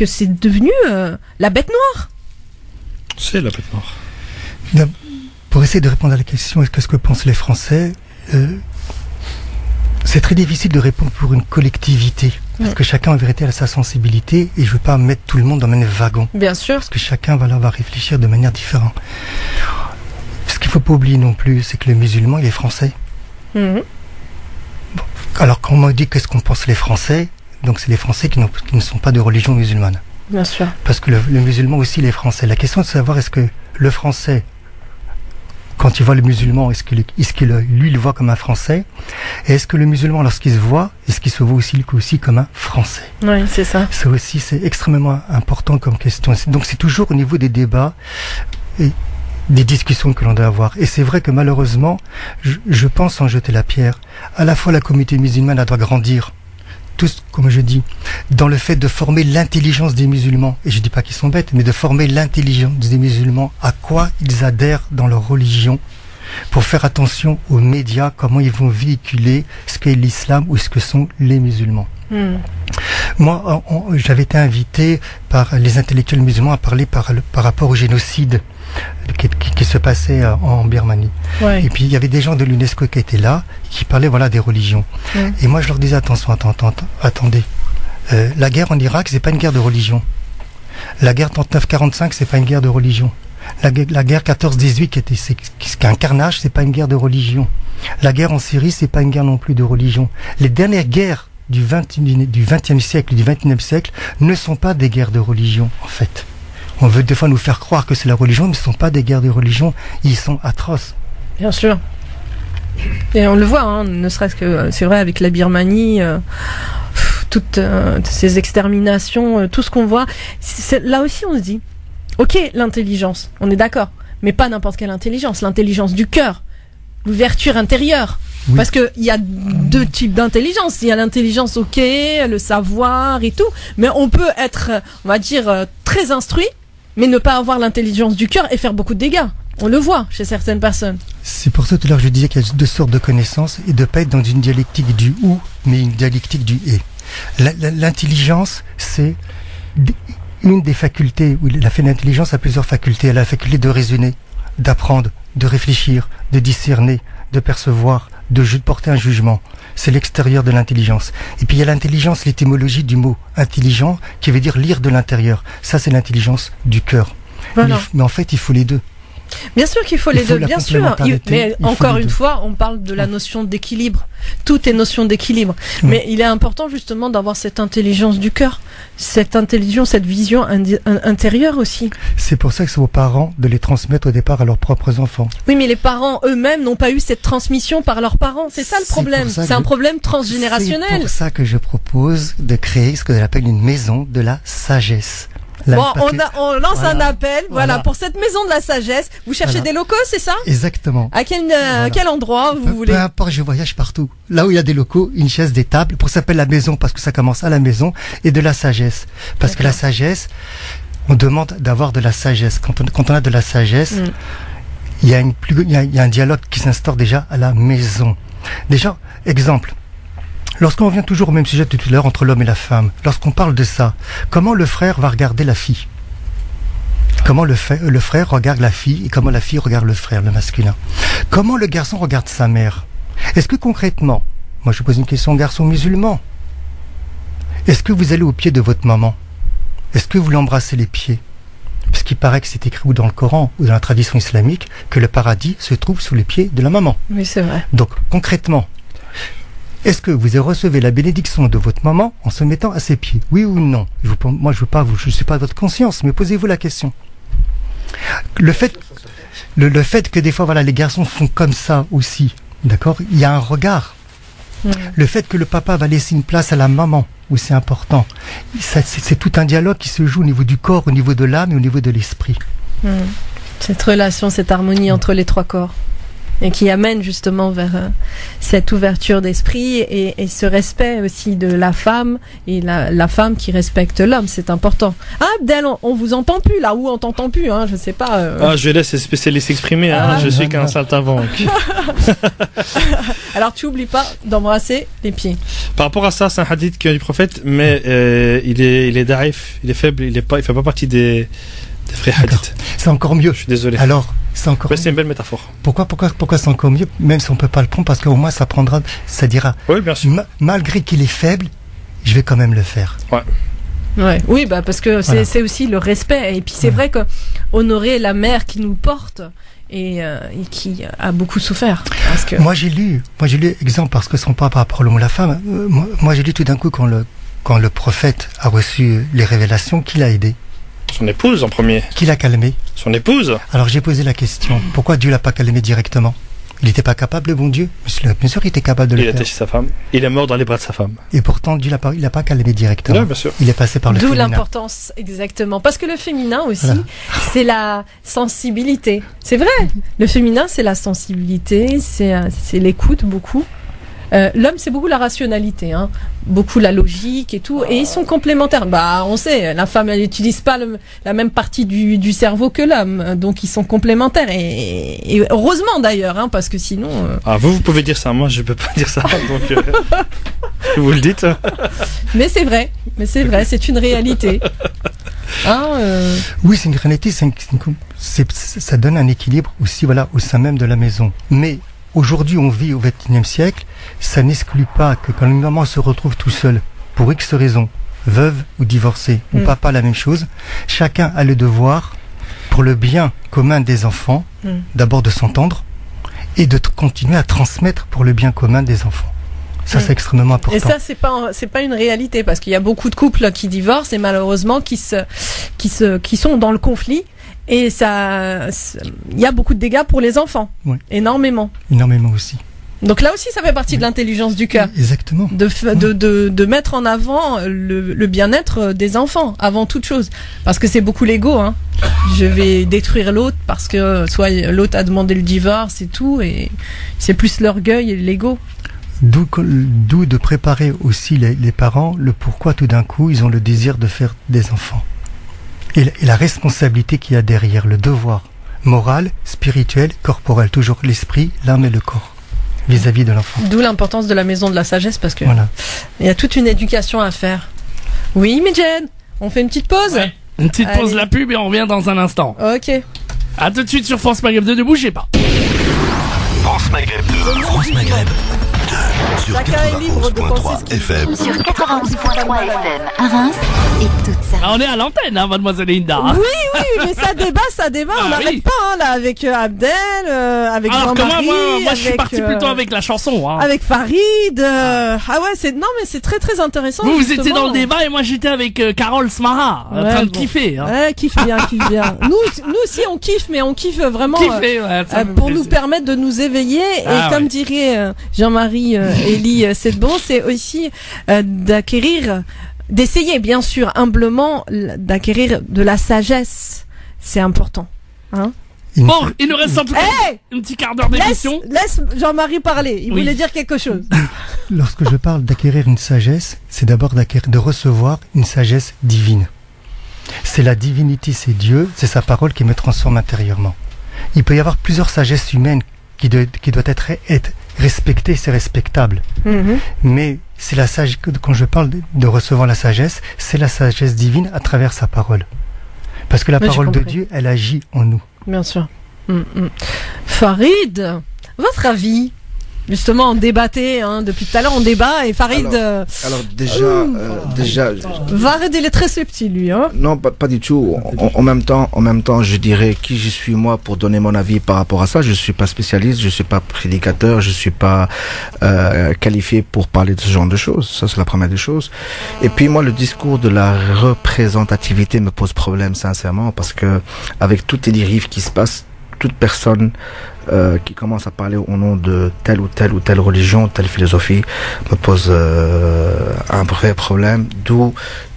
c'est devenu la bête noire. C'est la bête noire. Pour essayer de répondre à la question, qu'est-ce que pensent les Français, c'est très difficile de répondre pour une collectivité. Parce que chacun en vérité a sa sensibilité, et je ne veux pas mettre tout le monde dans le même wagon. Bien sûr. Parce que chacun va réfléchir de manière différente. Ce qu'il ne faut pas oublier non plus, c'est que le musulman, il est français. Alors quand on me dit qu'est-ce qu'on pense les Français, donc c'est les Français qui ne sont pas de religion musulmane. Bien sûr. Parce que le musulman aussi, il est français. La question est de savoir est-ce que le français, quand il voit le musulman, est-ce qu'il lui le voit comme un français, et est-ce que le musulman, lorsqu'il se voit, est-ce qu'il se voit aussi comme un français? Oui, c'est ça. C'est extrêmement important comme question. Donc c'est toujours au niveau des débats et des discussions que l'on doit avoir. Et c'est vrai que malheureusement, je pense en jeter la pierre. À la fois la communauté musulmane, elle doit grandir, tous, comme je dis, dans le fait de former l'intelligence des musulmans. Et je dis pas qu'ils sont bêtes, mais de former l'intelligence des musulmans à quoi ils adhèrent dans leur religion, pour faire attention aux médias, comment ils vont véhiculer ce qu'est l'islam ou ce que sont les musulmans. Moi, j'avais été invité par les intellectuels musulmans à parler par rapport au génocide qui se passait en Birmanie. Ouais. Et puis il y avait des gens de l'UNESCO qui étaient là, qui parlaient des religions. Ouais. Et moi je leur disais attention, attendez. La guerre en Irak, c'est pas une guerre de religion. La guerre 39-45, c'est pas une guerre de religion. La guerre 14-18 qui est un carnage, c'est pas une guerre de religion. La guerre en Syrie, c'est pas une guerre non plus de religion. Les dernières guerres du 20e siècle et du 21e siècle ne sont pas des guerres de religion, en fait. On veut des fois nous faire croire que c'est la religion, mais ce ne sont pas des guerres de religion, ils sont atroces. Bien sûr. Et on le voit, hein, ne serait-ce que, c'est vrai, avec la Birmanie, toutes ces exterminations, tout ce qu'on voit, là aussi on se dit, ok, l'intelligence, on est d'accord, mais pas n'importe quelle intelligence, l'intelligence du cœur, l'ouverture intérieure. Oui. Parce que il y a deux types d'intelligence. Il y a l'intelligence, ok, le savoir et tout, mais on peut être, on va dire, très instruit, mais ne pas avoir l'intelligence du cœur et faire beaucoup de dégâts. On le voit chez certaines personnes. C'est pour ça tout à l'heure je disais qu'il y a deux sortes de connaissances et de pas être dans une dialectique du ou, mais une dialectique du et. L'intelligence, c'est une des facultés, où l'intelligence a plusieurs facultés. Elle a la faculté de raisonner, d'apprendre, de réfléchir, de discerner, de percevoir, de porter un jugement. C'est l'extérieur de l'intelligence. Et puis il y a l'intelligence, l'étymologie du mot intelligent, qui veut dire lire de l'intérieur. Ça, c'est l'intelligence du cœur. Voilà. Mais en fait, il faut les deux. Bien sûr qu'il faut les deux, bien sûr. Mais encore une fois, on parle de la notion d'équilibre. Tout est notion d'équilibre. Mais il est important justement d'avoir cette intelligence du cœur, cette intelligence, cette vision intérieure aussi. C'est pour ça que c'est aux parents de les transmettre au départ à leurs propres enfants. Oui, mais les parents eux-mêmes n'ont pas eu cette transmission par leurs parents. C'est ça le problème. C'est un problème transgénérationnel. C'est pour ça que je propose de créer ce que j'appelle une maison de la sagesse. Bon, on lance un appel, voilà, pour cette maison de la sagesse. Vous cherchez des locaux, c'est ça? Exactement. À quel endroit vous voulez? Peu importe, je voyage partout. Là où il y a des locaux, une chaise, des tables, pour ça s'appelle la maison, parce que ça commence à la maison, et de la sagesse. Parce que la sagesse, on demande d'avoir de la sagesse. Quand on a de la sagesse, il y a un dialogue qui s'instaure déjà à la maison. Déjà, exemple. Lorsqu'on revient toujours au même sujet de tout à l'heure entre l'homme et la femme, lorsqu'on parle de ça, comment le frère va regarder la fille? Comment le frère regarde la fille et comment la fille regarde le frère, le masculin? Comment le garçon regarde sa mère? Est-ce que concrètement, moi je pose une question au garçon musulman, est-ce que vous allez au pied de votre maman? Est-ce que vous l'embrassez les pieds? Parce qu'il paraît que c'est écrit ou dans le Coran ou dans la tradition islamique que le paradis se trouve sous les pieds de la maman. Oui, c'est vrai. Donc concrètement, est-ce que vous recevez la bénédiction de votre maman en se mettant à ses pieds? Oui ou non? Moi, je ne suis pas votre conscience, mais posez-vous la question. Le fait que des fois, voilà, les garçons font comme ça aussi, d'accord? Il y a un regard. Le fait que le papa va laisser une place à la maman, où c'est important. C'est tout un dialogue qui se joue au niveau du corps, au niveau de l'âme et au niveau de l'esprit. Cette relation, cette harmonie entre les trois corps. Et qui amène justement vers cette ouverture d'esprit et ce respect aussi de la femme et la femme qui respecte l'homme, c'est important. Ah Abdel, on vous entend plus là, ou on t'entend plus, hein, je sais pas. Je laisse les spécialistes s'exprimer, hein, je suis qu'un saltimbanque. Alors tu oublies pas d'embrasser les pieds. Par rapport à ça, c'est un hadith qui est du prophète, mais il est daif, il est faible, il fait pas partie des vrais hadiths. C'est encore mieux. Je suis désolé. Alors, c'est encore mieux. C'est une belle métaphore. Pourquoi c'est encore mieux, même si on peut pas le prendre, parce qu'au moins ça dira. Oui, bien sûr. Malgré qu'il est faible, je vais quand même le faire. Ouais. Oui, parce que c'est aussi le respect. Et puis c'est vrai que honorer la mère qui nous porte et qui a beaucoup souffert. Parce que... Moi j'ai lu, exemple, parce que ce ne sont pas par rapport à l'homme ou la femme. Moi j'ai lu tout d'un coup quand le prophète a reçu les révélations, qui l'a aidé. Son épouse en premier. Qui l'a calmé? Son épouse. Alors j'ai posé la question, pourquoi Dieu l'a pas calmé directement? Il n'était pas capable, le bon Dieu? Bien sûr, il était capable de le faire. Il était chez sa femme. Il est mort dans les bras de sa femme. Et pourtant, Dieu il l'a pas calmé directement. Oui, bien sûr. Il est passé par le féminin. D'où l'importance, exactement. Parce que le féminin aussi, c'est la sensibilité. C'est vrai. Le féminin, c'est la sensibilité, c'est l'écoute beaucoup. L'homme, c'est beaucoup la rationalité, hein, beaucoup la logique et tout, et ils sont complémentaires. On sait, la femme, elle n'utilise pas la même partie du cerveau que l'homme, donc ils sont complémentaires, et heureusement d'ailleurs, hein, parce que sinon. Vous pouvez dire ça, moi je peux pas dire ça, donc vous le dites. Mais c'est vrai, c'est une réalité. Oui, c'est une réalité, ça donne un équilibre aussi, voilà, au sein même de la maison. Mais aujourd'hui, on vit au XXIe siècle, ça n'exclut pas que quand une maman se retrouve tout seul, pour X raisons, veuve ou divorcée, ou papa la même chose, chacun a le devoir pour le bien commun des enfants, d'abord de s'entendre et de continuer à transmettre pour le bien commun des enfants. Ça, c'est extrêmement important. Et ça, c'est pas une réalité, parce qu'il y a beaucoup de couples qui divorcent et malheureusement qui sont dans le conflit. Et ça, il y a beaucoup de dégâts pour les enfants. Oui. Énormément. Énormément aussi. Donc là aussi, ça fait partie de l'intelligence du cœur. Exactement. De mettre en avant le bien-être des enfants, avant toute chose. Parce que c'est beaucoup l'ego, hein. Je vais détruire l'autre parce que soit l'autre a demandé le divorce et tout, et c'est plus l'orgueil et l'ego. D'où de préparer aussi les parents le pourquoi tout d'un coup ils ont le désir de faire des enfants. Et la responsabilité qu'il y a derrière, le devoir moral, spirituel, corporel, toujours l'esprit, l'âme et le corps vis-à-vis de l'enfant. D'où l'importance de la maison de la sagesse, parce que voilà. Il y a toute une éducation à faire. Oui, Midjen, on fait une petite pause. Ouais. Une petite pause la pub et on revient dans un instant. Ok. À tout de suite sur France Maghreb 2, ne bougez pas. France Maghreb 2. France Maghreb 2. Sur 91.3 FM. Sur 91.3 FM à Reims et toute sa... Ah, on est à l'antenne, hein, mademoiselle Linda. Oui, mais ça débat, on n'arrête pas, hein, là, avec Abdel, avec Jean-Marie. Moi, je suis parti plutôt avec la chanson, hein. Avec Farid, ah ouais, non, mais c'est très très intéressant. Vous étiez dans le débat et moi j'étais avec Carole Smara, en train de kiffer, hein. Ouais, kiffe bien. Nous aussi on kiffe, mais on kiffe vraiment, pour nous permettre de nous éveiller, et comme dirait Jean-Marie Elie Sedbon, c'est aussi d'essayer bien sûr humblement d'acquérir de la sagesse. C'est important, hein. Bon, il nous reste en tout cas un petit quart d'heure d'émission. Laisse Jean-Marie parler, il voulait dire quelque chose. Lorsque je parle d'acquérir une sagesse, c'est d'abord de recevoir une sagesse divine. C'est la divinité, c'est Dieu, c'est sa parole qui me transforme intérieurement. Il peut y avoir plusieurs sagesses humaines qui doit être respectée, c'est respectable. Mais c'est la sagesse, quand je parle de recevoir la sagesse, c'est la sagesse divine à travers sa parole. Parce que la parole de Dieu, elle agit en nous. Bien sûr. Farid, votre avis? Justement, on débattait, hein, depuis tout à l'heure, on débat, et Farid... Alors déjà... Farid, il est très subtil, lui, hein. Non, pas du tout. En même temps, je dirais qui je suis moi pour donner mon avis par rapport à ça. Je suis pas spécialiste, je suis pas prédicateur, je suis pas qualifié pour parler de ce genre de choses. Ça, c'est la première des choses. Et puis moi, le discours de la représentativité me pose problème, sincèrement, parce que avec toutes les dérives qui se passent, toute personne qui commence à parler au nom de telle ou telle religion, telle philosophie, me pose un vrai problème, d'où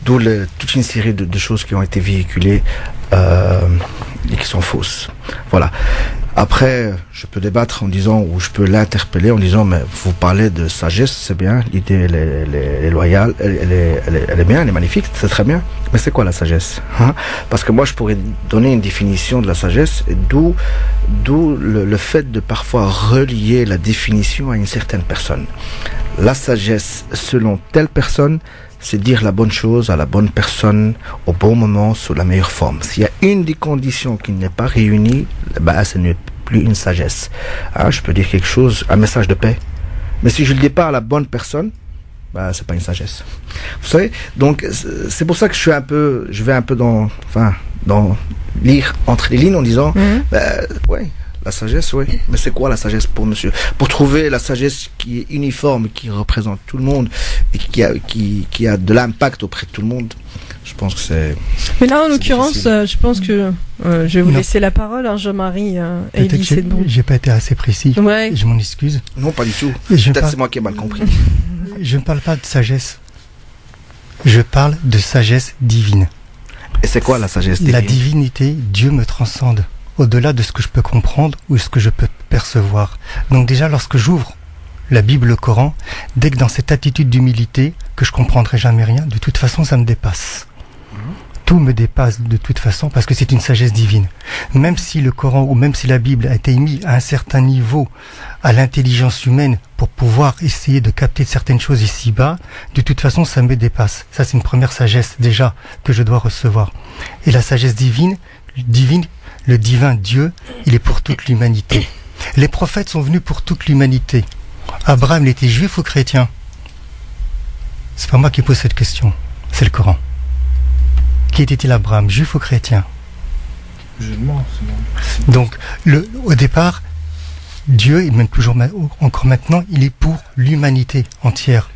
toute une série de choses qui ont été véhiculées et qui sont fausses. Voilà. Après, je peux débattre en disant, ou je peux l'interpeller en disant, mais vous parlez de sagesse, c'est bien, l'idée elle est loyale, elle est bien, elle est magnifique, c'est très bien. Mais c'est quoi la sagesse, hein? Parce que moi je pourrais donner une définition de la sagesse, d'où le fait de parfois relier la définition à une certaine personne. La sagesse, selon telle personne, c'est dire la bonne chose à la bonne personne au bon moment sous la meilleure forme. S'il y a une des conditions qui n'est pas réunie, ce n'est plus une sagesse. Je peux dire quelque chose, un message de paix, mais si je le dis pas à la bonne personne, c'est pas une sagesse. Vous savez, donc c'est pour ça que je vais un peu dans lire entre les lignes en disant, la sagesse, oui. Mais c'est quoi la sagesse pour monsieur? Pour trouver la sagesse qui est uniforme, qui représente tout le monde et qui a de l'impact auprès de tout le monde, je pense que c'est... Mais là, en l'occurrence, je pense que je vais vous laisser la parole, hein, Jean-Marie Elie Sedbon. J'ai pas été assez précis. Ouais. Je m'en excuse. Non, pas du tout. Peut-être c'est moi qui ai mal compris. Je ne parle pas de sagesse. Je parle de sagesse divine. Et c'est quoi la sagesse divine? La divinité, Dieu me transcende au-delà de ce que je peux comprendre ou ce que je peux percevoir. Donc déjà, lorsque j'ouvre la Bible, le Coran, dès que dans cette attitude d'humilité, que je comprendrai jamais rien, de toute façon, ça me dépasse. Tout me dépasse de toute façon parce que c'est une sagesse divine. Même si le Coran ou même si la Bible a été mis à un certain niveau à l'intelligence humaine pour pouvoir essayer de capter certaines choses ici-bas, de toute façon, ça me dépasse. Ça, c'est une première sagesse déjà que je dois recevoir. Et la sagesse divine, le divin Dieu, il est pour toute l'humanité. Les prophètes sont venus pour toute l'humanité. Abraham, il était juif ou chrétien? C'est pas moi qui pose cette question, c'est le Coran. Qui était-il Abraham, juif ou chrétien? musulmans. Donc, au départ, Dieu, et même toujours encore maintenant, il est pour l'humanité entière.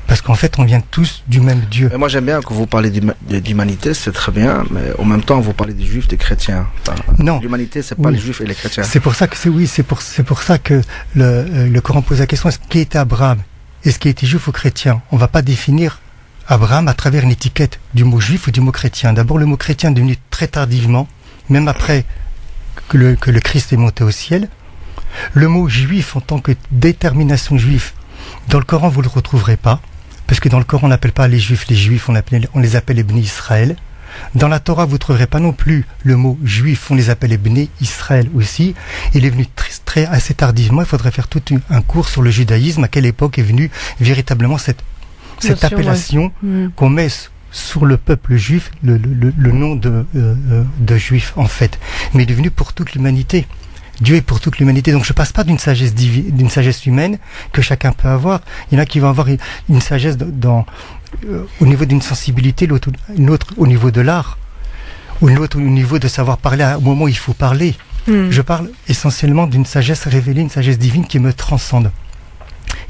Parce qu'en fait, on vient tous du même Dieu. Et moi, j'aime bien que vous parlez d'humanité, c'est très bien, mais en même temps, vous parlez des juifs, des chrétiens. Enfin, non. L'humanité, c'est pas les juifs et les chrétiens. C'est pour ça que c'est pour ça que le Coran pose la question, est-ce qui était Abraham? Est-ce qu'il était juif ou chrétien? On va pas définir Abraham à travers une étiquette du mot juif ou du mot chrétien. D'abord, le mot chrétien est devenu très tardivement, même après que le Christ est monté au ciel. Le mot juif en tant que détermination juive, dans le Coran, vous le retrouverez pas, parce que dans le Coran, on n'appelle pas les juifs, on les appelle les Bnei Israël. Dans la Torah, vous ne trouverez pas non plus le mot juif, on les appelle les Bnei Israël aussi. Il est venu assez tardivement, il faudrait faire tout un cours sur le judaïsme, à quelle époque est venue véritablement cette appellation qu'on met sur le peuple juif, le nom de juif en fait. Mais il est venu pour toute l'humanité. Dieu est pour toute l'humanité, donc je passe pas d'une sagesse divine, d'une sagesse humaine que chacun peut avoir. Il y en a qui vont avoir une sagesse au niveau d'une sensibilité, une autre au niveau de l'art, ou une autre au niveau de savoir parler au moment où il faut parler. Je parle essentiellement d'une sagesse révélée, une sagesse divine qui me transcende.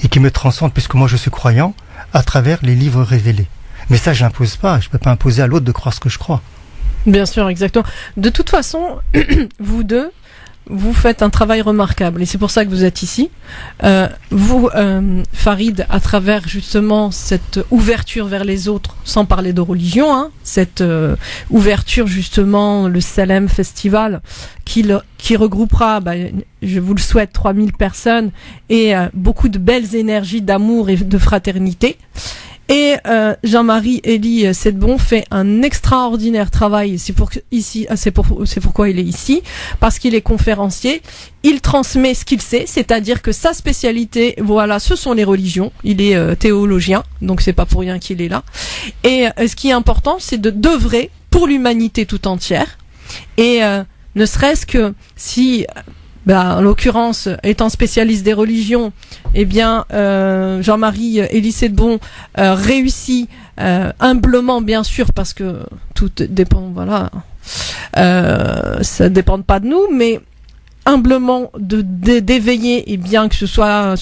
Et qui me transcende, puisque moi je suis croyant, à travers les livres révélés. Mais ça, j'impose pas, je peux pas imposer à l'autre de croire ce que je crois. Bien sûr, exactement. De toute façon, vous deux, vous faites un travail remarquable et c'est pour ça que vous êtes ici. Vous, Farid, à travers justement cette ouverture vers les autres, sans parler de religion, cette ouverture justement, le Salem Festival, qui regroupera, je vous le souhaite, 3000 personnes et beaucoup de belles énergies d'amour et de fraternité. Et Jean-Marie Elie Sedbon fait un extraordinaire travail. C'est pourquoi il est ici, parce qu'il est conférencier. Il transmet ce qu'il sait, c'est-à-dire que sa spécialité, voilà, ce sont les religions. Il est théologien, donc c'est pas pour rien qu'il est là. Et ce qui est important, c'est d'œuvrer pour l'humanité tout entière. Et ne serait-ce que si en l'occurrence, étant spécialiste des religions, eh bien, Jean-Marie Elie Sedbon réussit humblement, bien sûr, parce que tout dépend, voilà, ça dépend pas de nous, mais humblement d'éveiller, et bien que ce soit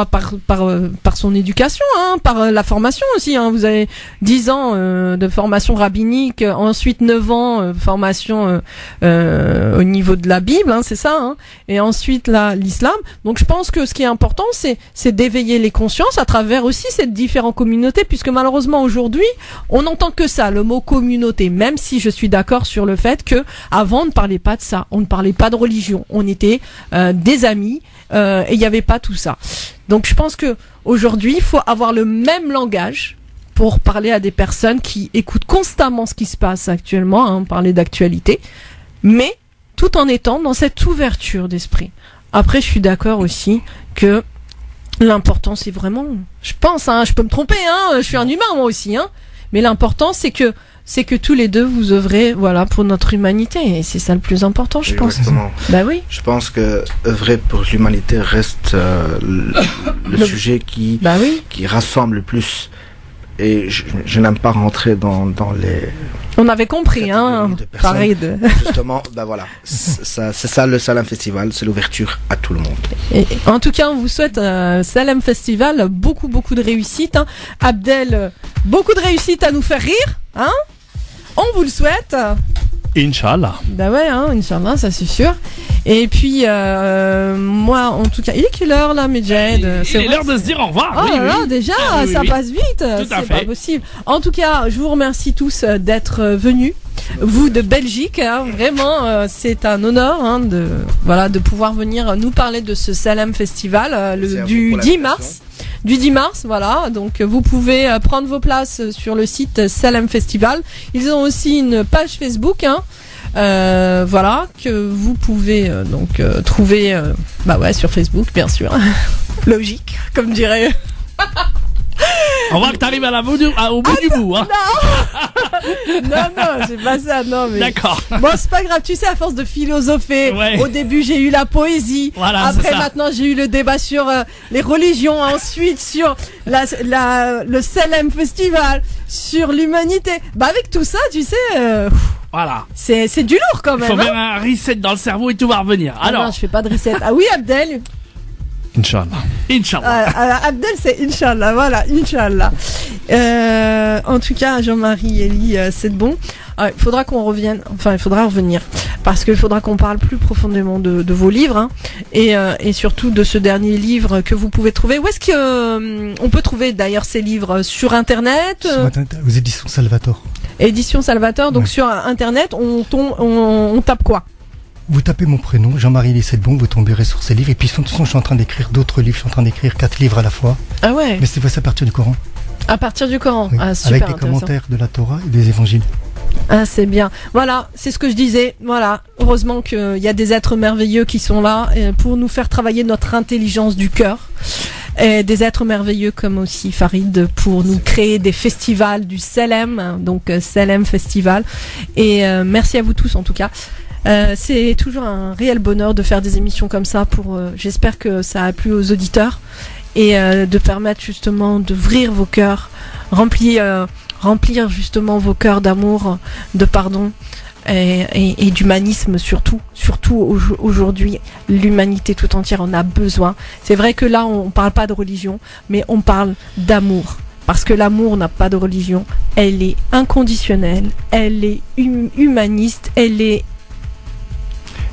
par son éducation, par la formation aussi, vous avez 10 ans de formation rabbinique, ensuite 9 ans formation au niveau de la Bible, c'est ça, et ensuite l'islam. Donc je pense que ce qui est important, c'est d'éveiller les consciences à travers aussi ces différentes communautés, puisque malheureusement aujourd'hui on n'entend que ça, le mot communauté, même si je suis d'accord sur le fait que avant on ne parlait pas de ça, on ne parlait pas de religion, on était des amis et il n'y avait pas tout ça. Donc je pense que aujourd'hui il faut avoir le même langage pour parler à des personnes qui écoutent constamment ce qui se passe actuellement, parler d'actualité, mais tout en étant dans cette ouverture d'esprit. Après, je suis d'accord aussi que l'important c'est vraiment, je pense, je peux me tromper, je suis un humain moi aussi, mais l'important c'est que tous les deux vous œuvrez, voilà, pour notre humanité, et c'est ça le plus important, je pense. Exactement. Bah oui. Je pense que œuvrer pour l'humanité reste le sujet qui rassemble le plus. Et je n'aime pas rentrer dans les... On avait compris, Farid. Justement, voilà. C'est ça le Salem Festival, c'est l'ouverture à tout le monde. Et, en tout cas, on vous souhaite Salem Festival, beaucoup de réussite. Abdel, beaucoup de réussite à nous faire rire, on vous le souhaite. Inch'Allah. Bah ouais, Inch'Allah, ça c'est sûr. Et puis, moi, en tout cas, il est quelle heure là, Medjed? Il est l'heure de se dire au revoir. Oh là, déjà, ça passe vite. C'est pas possible. En tout cas, je vous remercie tous d'être venus. Vous de Belgique, vraiment, c'est un honneur de pouvoir venir nous parler de ce Salem Festival du 10 mars. Du 10 mars, voilà. Donc vous pouvez prendre vos places sur le site Salem Festival. Ils ont aussi une page Facebook, voilà, que vous pouvez trouver, sur Facebook, bien sûr. Logique, comme dirait. On voit que t'arrives au bout du bout, Non, c'est pas ça, non, mais. D'accord. Bon, c'est pas grave, tu sais, à force de philosopher, au début j'ai eu la poésie, après maintenant j'ai eu le débat sur les religions, ensuite sur le Salem Festival, sur l'humanité. Avec tout ça, tu sais, Voilà. C'est du lourd quand même. Il faut faire un reset dans le cerveau et tout va revenir. Alors. Non, je fais pas de reset. Ah oui, Abdel. Inch'Allah. Abdel, c'est Inch'Allah. Voilà, Inch'Allah. En tout cas, Jean-Marie Elie, c'est bon. Il faudra qu'on revienne. Enfin, il faudra revenir parce qu'il faudra qu'on parle plus profondément de vos livres, hein, et surtout de ce dernier livre que vous pouvez trouver. Où est-ce que on peut trouver d'ailleurs ces livres sur Internet? Sur Internet, aux éditions Salvator. Édition Salvator. Donc sur Internet, on tape quoi? Vous tapez mon prénom, Jean-Marie Elie Sedbon, vous tomberez sur ces livres. Et puis, de toute façon, je suis en train d'écrire d'autres livres. Je suis en train d'écrire 4 livres à la fois. Ah ouais. Mais c'est à partir du Coran. À partir du Coran. Oui. Ah, super. Avec des commentaires de la Torah et des évangiles. Ah, c'est bien. Voilà, c'est ce que je disais. Voilà. Heureusement qu'il y a des êtres merveilleux qui sont là pour nous faire travailler notre intelligence du cœur. Et des êtres merveilleux comme aussi Farid pour nous créer des festivals du Selem, donc Selem Festival. Et merci à vous tous en tout cas. C'est toujours un réel bonheur de faire des émissions comme ça pour j'espère que ça a plu aux auditeurs et de permettre justement d'ouvrir vos cœurs, remplir justement vos cœurs d'amour, de pardon et d'humanisme surtout aujourd'hui l'humanité tout entière en a besoin. C'est vrai que là on parle pas de religion mais on parle d'amour. Parce que l'amour n'a pas de religion, elle est inconditionnelle, elle est humaniste, elle est...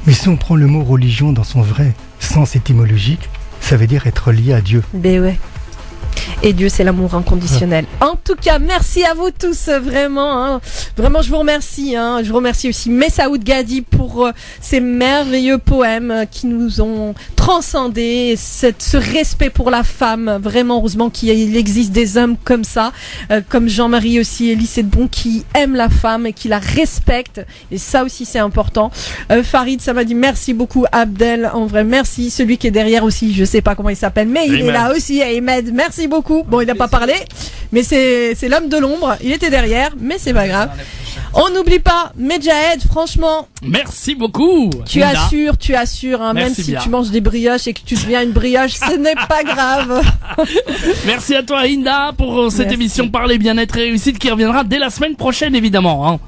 Mais si on prend le mot religion dans son vrai sens étymologique, ça veut dire être lié à Dieu. Ben ouais. Et Dieu, c'est l'amour inconditionnel. En tout cas, merci à vous tous, vraiment. Hein. Vraiment, je vous remercie. Hein. Je remercie aussi Messaoud Gadi pour ces merveilleux poèmes qui nous ont transcendés. Ce respect pour la femme. Vraiment, heureusement qu'il existe des hommes comme ça. Comme Jean-Marie aussi, Elie Sedbon, qui aime la femme et qui la respecte. Et ça aussi, c'est important. Farid, ça m'a dit merci beaucoup. Abdel, en vrai, merci. Celui qui est derrière aussi, je sais pas comment il s'appelle, mais il est là aussi. Ahmed, merci beaucoup. Bon, il n'a pas parlé, mais c'est l'homme de l'ombre. Il était derrière, mais c'est pas grave. On n'oublie pas, Medjahed, franchement. Merci beaucoup. Tu assures, hein, même si tu manges des brioches et que tu deviens une brioche, ce n'est pas grave. Merci à toi, Hinda, pour cette émission Parler Bien-être et Réussite qui reviendra dès la semaine prochaine, évidemment. Hein.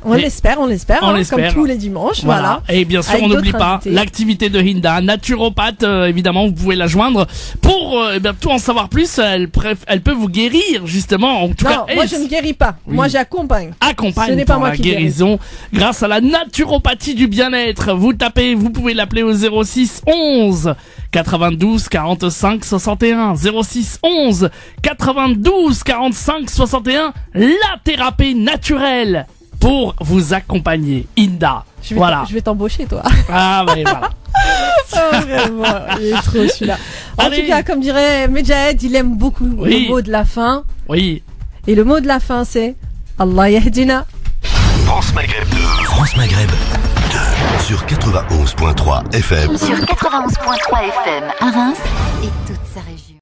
On l'espère, comme tous les dimanches. Voilà. Et bien sûr, on n'oublie pas l'activité de Hinda, naturopathe, évidemment, vous pouvez la joindre pour tout en savoir plus. Elle peut vous guérir, justement. En tout cas, moi je ne guéris pas. Oui. Moi j'accompagne. Ce n'est pas moi qui guérison grâce à la naturopathie du bien-être. Vous pouvez l'appeler au 06 11 92 45 61 06 11 92 45 61. La thérapie naturelle pour vous accompagner. Hinda. Je vais t'embaucher, toi. Ah, mais voilà. Oh, vraiment, il est trop celui-là. En tout cas, comme dirait Medjahed, il aime beaucoup le mot de la fin. Oui. Et le mot de la fin, c'est Allah Yahdina. France Maghreb 2. France Maghreb 2. Sur 91.3 FM. Sur 91.3 FM à Reims et